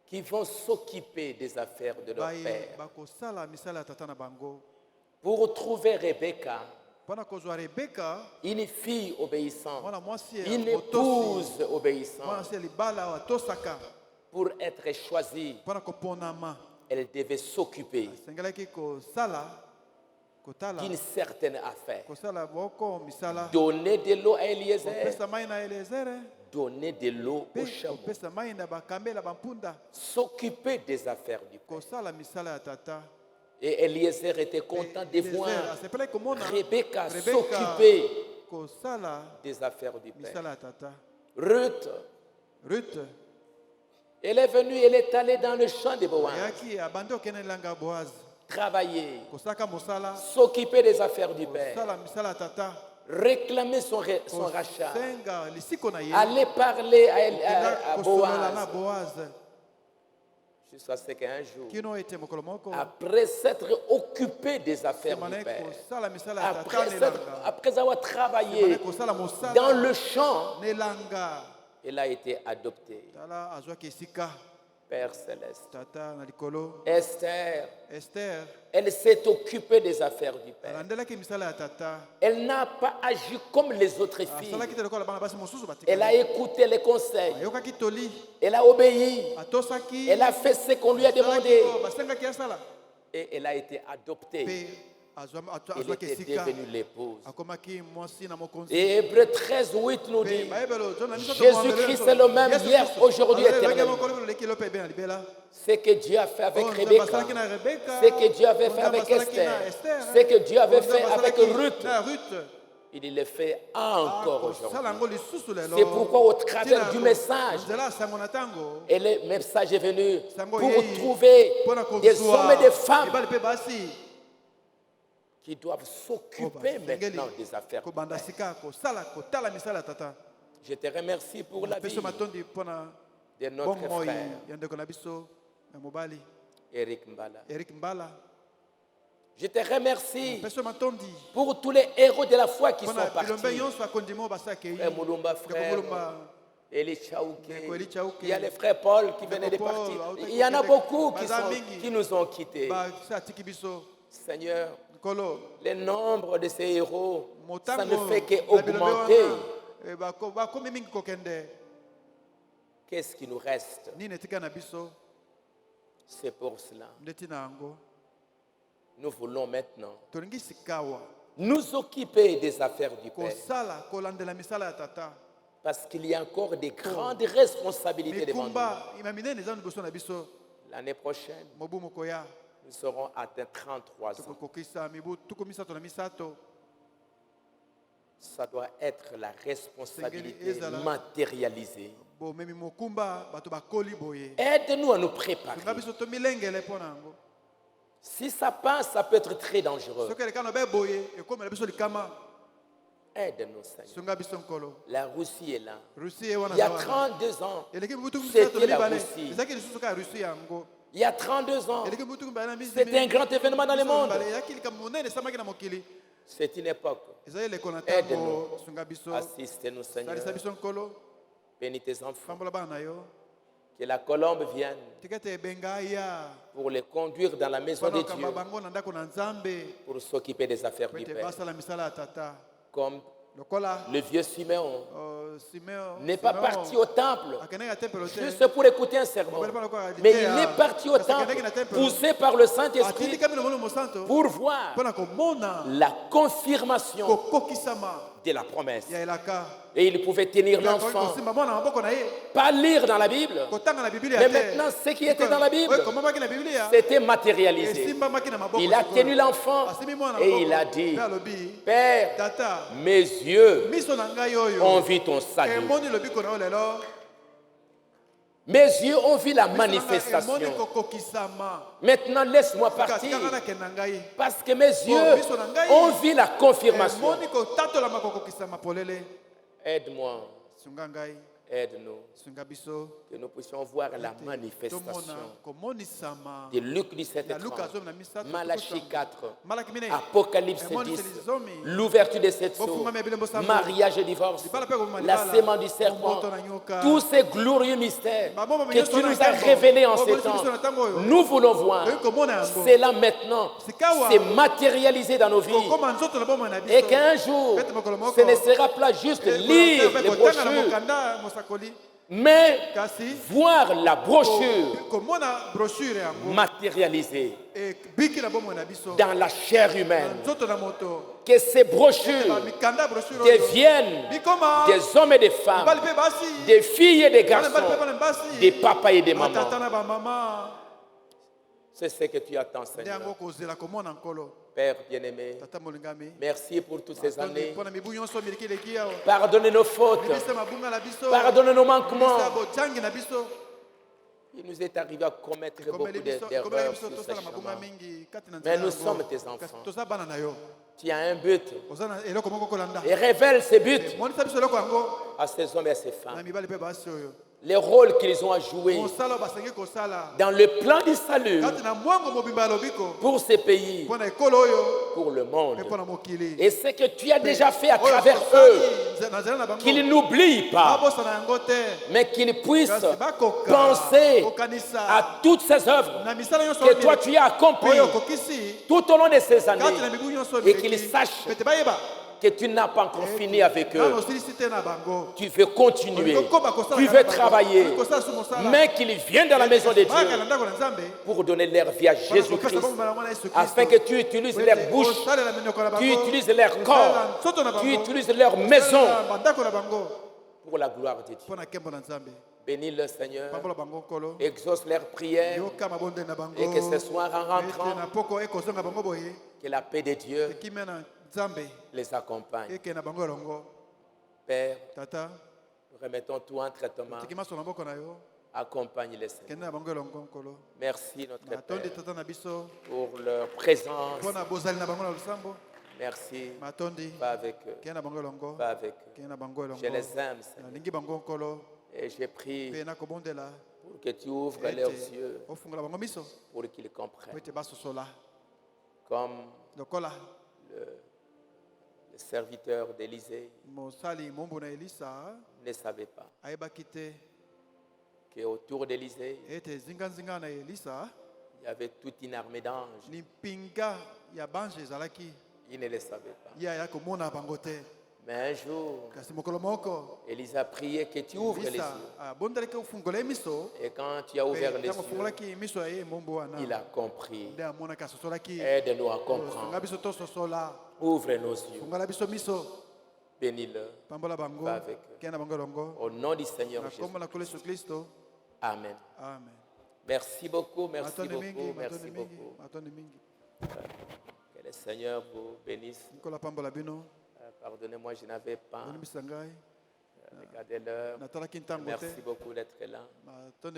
qui vont s'occuper des affaires de leur Père. Pour trouver Rebecca, une fille obéissante, une épouse obéissante, pour être choisie, elle devait s'occuper d'une certaine affaire. Donner de l'eau à Eliezer, donner de l'eau au chameau, s'occuper des affaires du Père. Et Eliezer était content de voir Rebecca s'occuper des affaires du Père. Ruth, elle est venue, elle est allée dans le champ de Boaz, travailler, s'occuper des affaires du Père, réclamer son rachat, aller parler à Boaz, jusqu'à ce qu'un jour, après s'être occupé des affaires du Père, après avoir travaillé dans le champ, elle a été adoptée. Père Céleste. Esther, elle s'est occupée des affaires du Père. Elle n'a pas agi comme les autres filles. Elle a écouté les conseils. Elle a obéi. Elle a fait ce qu'on lui a demandé. Et elle a été adoptée. Elle était devenue l'épouse. Et Hébreux 13, 8 nous dit, Jésus-Christ est le même hier, aujourd'hui, éternellement. Ce que Dieu a fait avec Rebecca, ce que Dieu avait fait avec Esther, ce que Dieu avait fait avec Ruth, il le fait encore aujourd'hui. C'est pourquoi au travers du message, et le message est venu pour trouver des hommes et des femmes qui doivent s'occuper maintenant des affaires. Je te remercie pour la vie de notre frère Eric Mbala. Je te remercie pour tous les héros de la foi qui sont partis. Frère Moulumba, frère Eli Chaouké, il y a les frères Paul qui venaient de partir. Il y en a beaucoup qui nous ont quittés. Seigneur, le nombre de ces héros, ça ne fait qu'augmenter. Qu'est-ce qui nous reste? C'est pour cela. Nous voulons maintenant nous occuper des affaires du Père. Parce qu'il y a encore des grandes responsabilités devant nous. L'année prochaine, nous serons atteints 33 ans. Ça doit être la responsabilité matérialisée. Aide-nous à nous préparer. Si ça passe, ça peut être très dangereux. Aide-nous, Seigneur. La Russie est là. Il y a 32 ans, c'était la Russie. Il y a 32 ans, c'était un grand événement dans le monde. C'est une époque. Aide-nous. Assiste-nous, Seigneur. Bénis tes enfants. Que la colombe vienne pour les conduire dans la maison de Dieu, pour s'occuper des affaires du Père. Comme le vieux Siméon n'est pas parti au temple juste pour écouter un sermon, mais il est parti au temple poussé par le Saint-Esprit pour voir la confirmation de la promesse. Et il pouvait tenir l'enfant, pas lire dans la Bible, mais maintenant ce qui était dans la Bible, c'était matérialisé. Il a tenu l'enfant et il a dit, Père, mes yeux ont vu ton salut. Mes yeux ont vu la manifestation. Maintenant, laisse-moi partir. Parce que mes yeux ont vu la confirmation. Aide-moi. Aide-nous. Que nous puissions voir la manifestation de Luc 17:30, Malachie 4, Apocalypse 10, l'ouverture de cette source, mariage et divorce, la sémence du serpent, tous ces glorieux mystères que tu nous as révélés en ces temps. Nous voulons voir cela maintenant se matérialiser dans nos vies et qu'un jour ce ne sera pas juste lire les brochures, mais voir la brochure matérialisée dans la chair humaine. Que ces brochures deviennent des hommes et des femmes, des filles et des garçons, des papas et des mamans. C'est ce que tu attends, Seigneur. Père bien-aimé, merci pour toutes ces années. Pardonne nos fautes. Pardonne nos manquements. Il nous est arrivé à commettre beaucoup d'erreurs sur ce chemin. Mais nous sommes tes enfants. Tu as un but. Et révèle ces buts à ces hommes et à ces femmes. Les rôles qu'ils ont à jouer dans le plan du salut pour ces pays, pour le monde. Et ce que tu as déjà fait à travers eux, qu'ils n'oublient pas, mais qu'ils puissent penser à toutes ces œuvres que toi tu as accomplies tout au long de ces années et qu'ils sachent que tu n'as pas encore fini avec eux. Tu veux continuer, tu veux travailler, mais qu'ils viennent dans la maison de Dieu pour donner leur vie à Jésus-Christ, afin que tu utilises leur bouche, tu utilises leur corps, tu utilises leur maison pour la gloire de Dieu. Bénis le Seigneur, exauce leurs prières, et que ce soir en rentrant, que la paix de Dieu les accompagne. Père, nous remettons tout en traitement. Accompagne les Seigneurs. Merci notre Père pour leur présence. Merci. Va avec eux. Va avec eux. Je les aime, Seigneur. Et j'ai prié pour que tu ouvres leurs yeux pour qu'ils comprennent. Comme le serviteur d'Élisée ne savait pas qu'autour d'Élisée, il y avait toute une armée d'anges. Il ne le savait pas. Mais un jour, Élisée a prié que tu ouvres les yeux. Et quand tu as ouvert les yeux, il a compris. Aide-nous à comprendre. Ouvre nos yeux. Bénis-le. Va avec eux. Au nom du Seigneur Jésus. Amen. Merci beaucoup, merci beaucoup, merci beaucoup. Que le Seigneur vous bénisse. Pardonnez-moi, je n'avais pas regardé l'heure. Merci beaucoup d'être là. Nous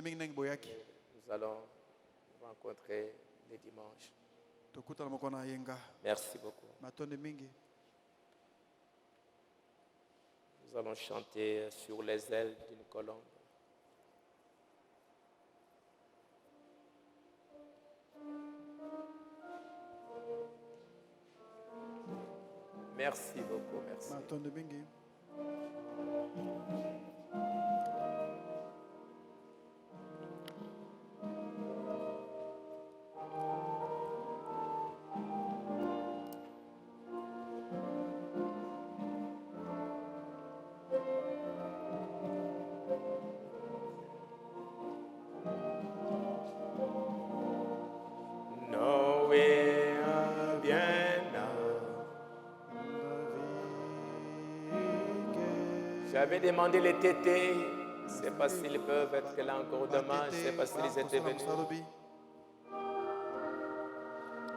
allons nous rencontrer les dimanches. Merci beaucoup. Nous allons chanter sur les ailes d'une colombe. Merci beaucoup, merci. J'avais demandé les tétés, je ne sais pas s'ils peuvent être là encore demain, je ne sais pas s'ils étaient venus.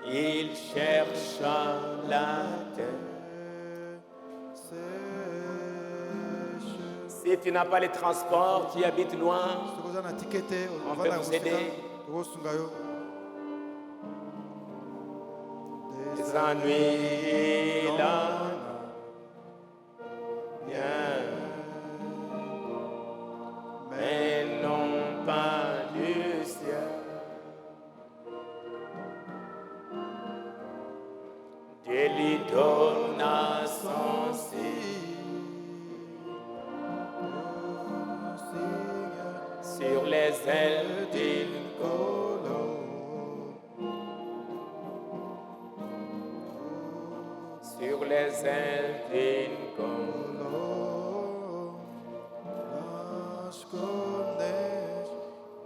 Ils cherchent la terre. Si tu n'as pas les transports, tu habites loin, on peut vous aider. Les ennuis là. Sur les ailes d'une colombe, sur les ailes d'une colombe,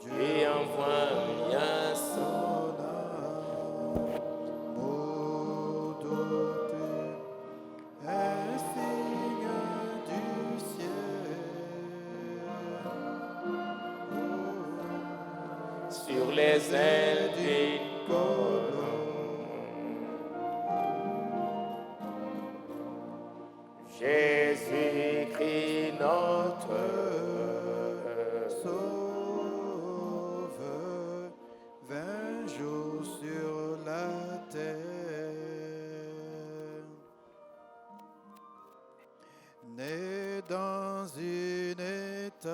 tu envoies bien son âme, un signe du ciel. Sur les ailes d'une colombe, Jésus-Christ notre Sauveur, 20 jours sur la terre, né dans une étable,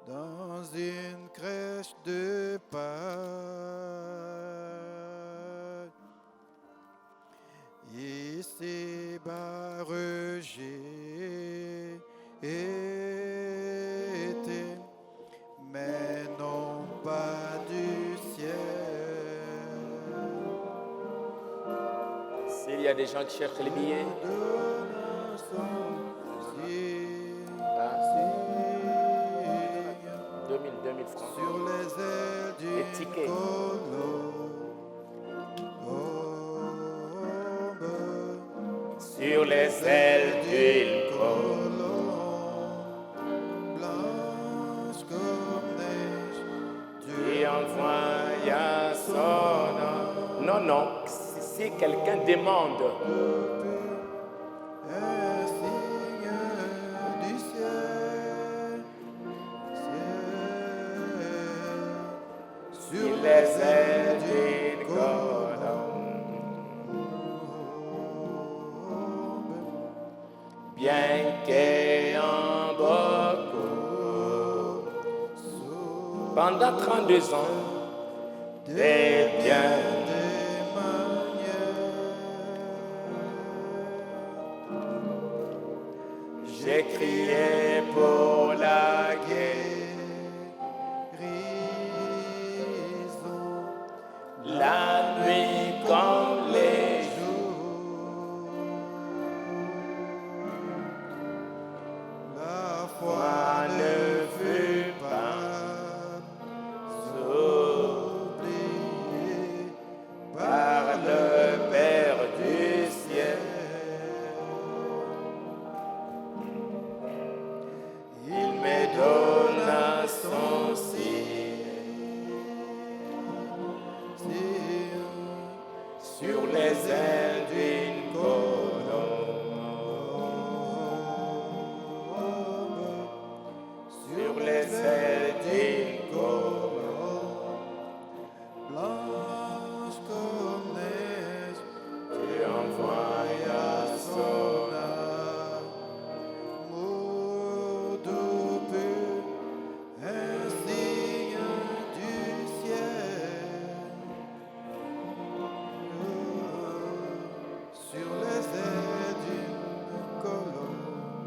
dans une crèche de paille, ici barragé était, mais non pas du ciel. S'il y a des gens qui cherchent les billets, 2000 francs. Sur les ailes d'une colombe, sur les ailes d'une colombe, blanche comme neige, Dieu envoya son âme. Non, non, si quelqu'un demande un signe du ciel, sur les ailes d'une colombe, bien qu'ayant beaucoup, pendant 32 ans, des biens, des manières, j'ai crié pour la guérison, la nuit comme les jours, la foi ne fut pas oubliée.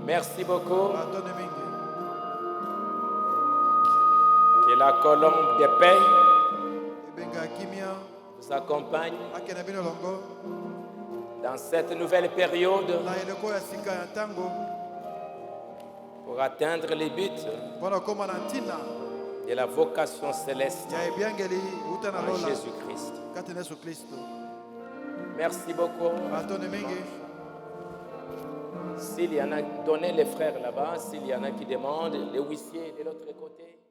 Merci beaucoup. Que la colombe de paix vous accompagne dans cette nouvelle période pour atteindre les buts de la vocation céleste en Jésus-Christ. Merci beaucoup. S'il y en a, donnez les frères là-bas. S'il y en a qui demandent, les huissiers de l'autre côté.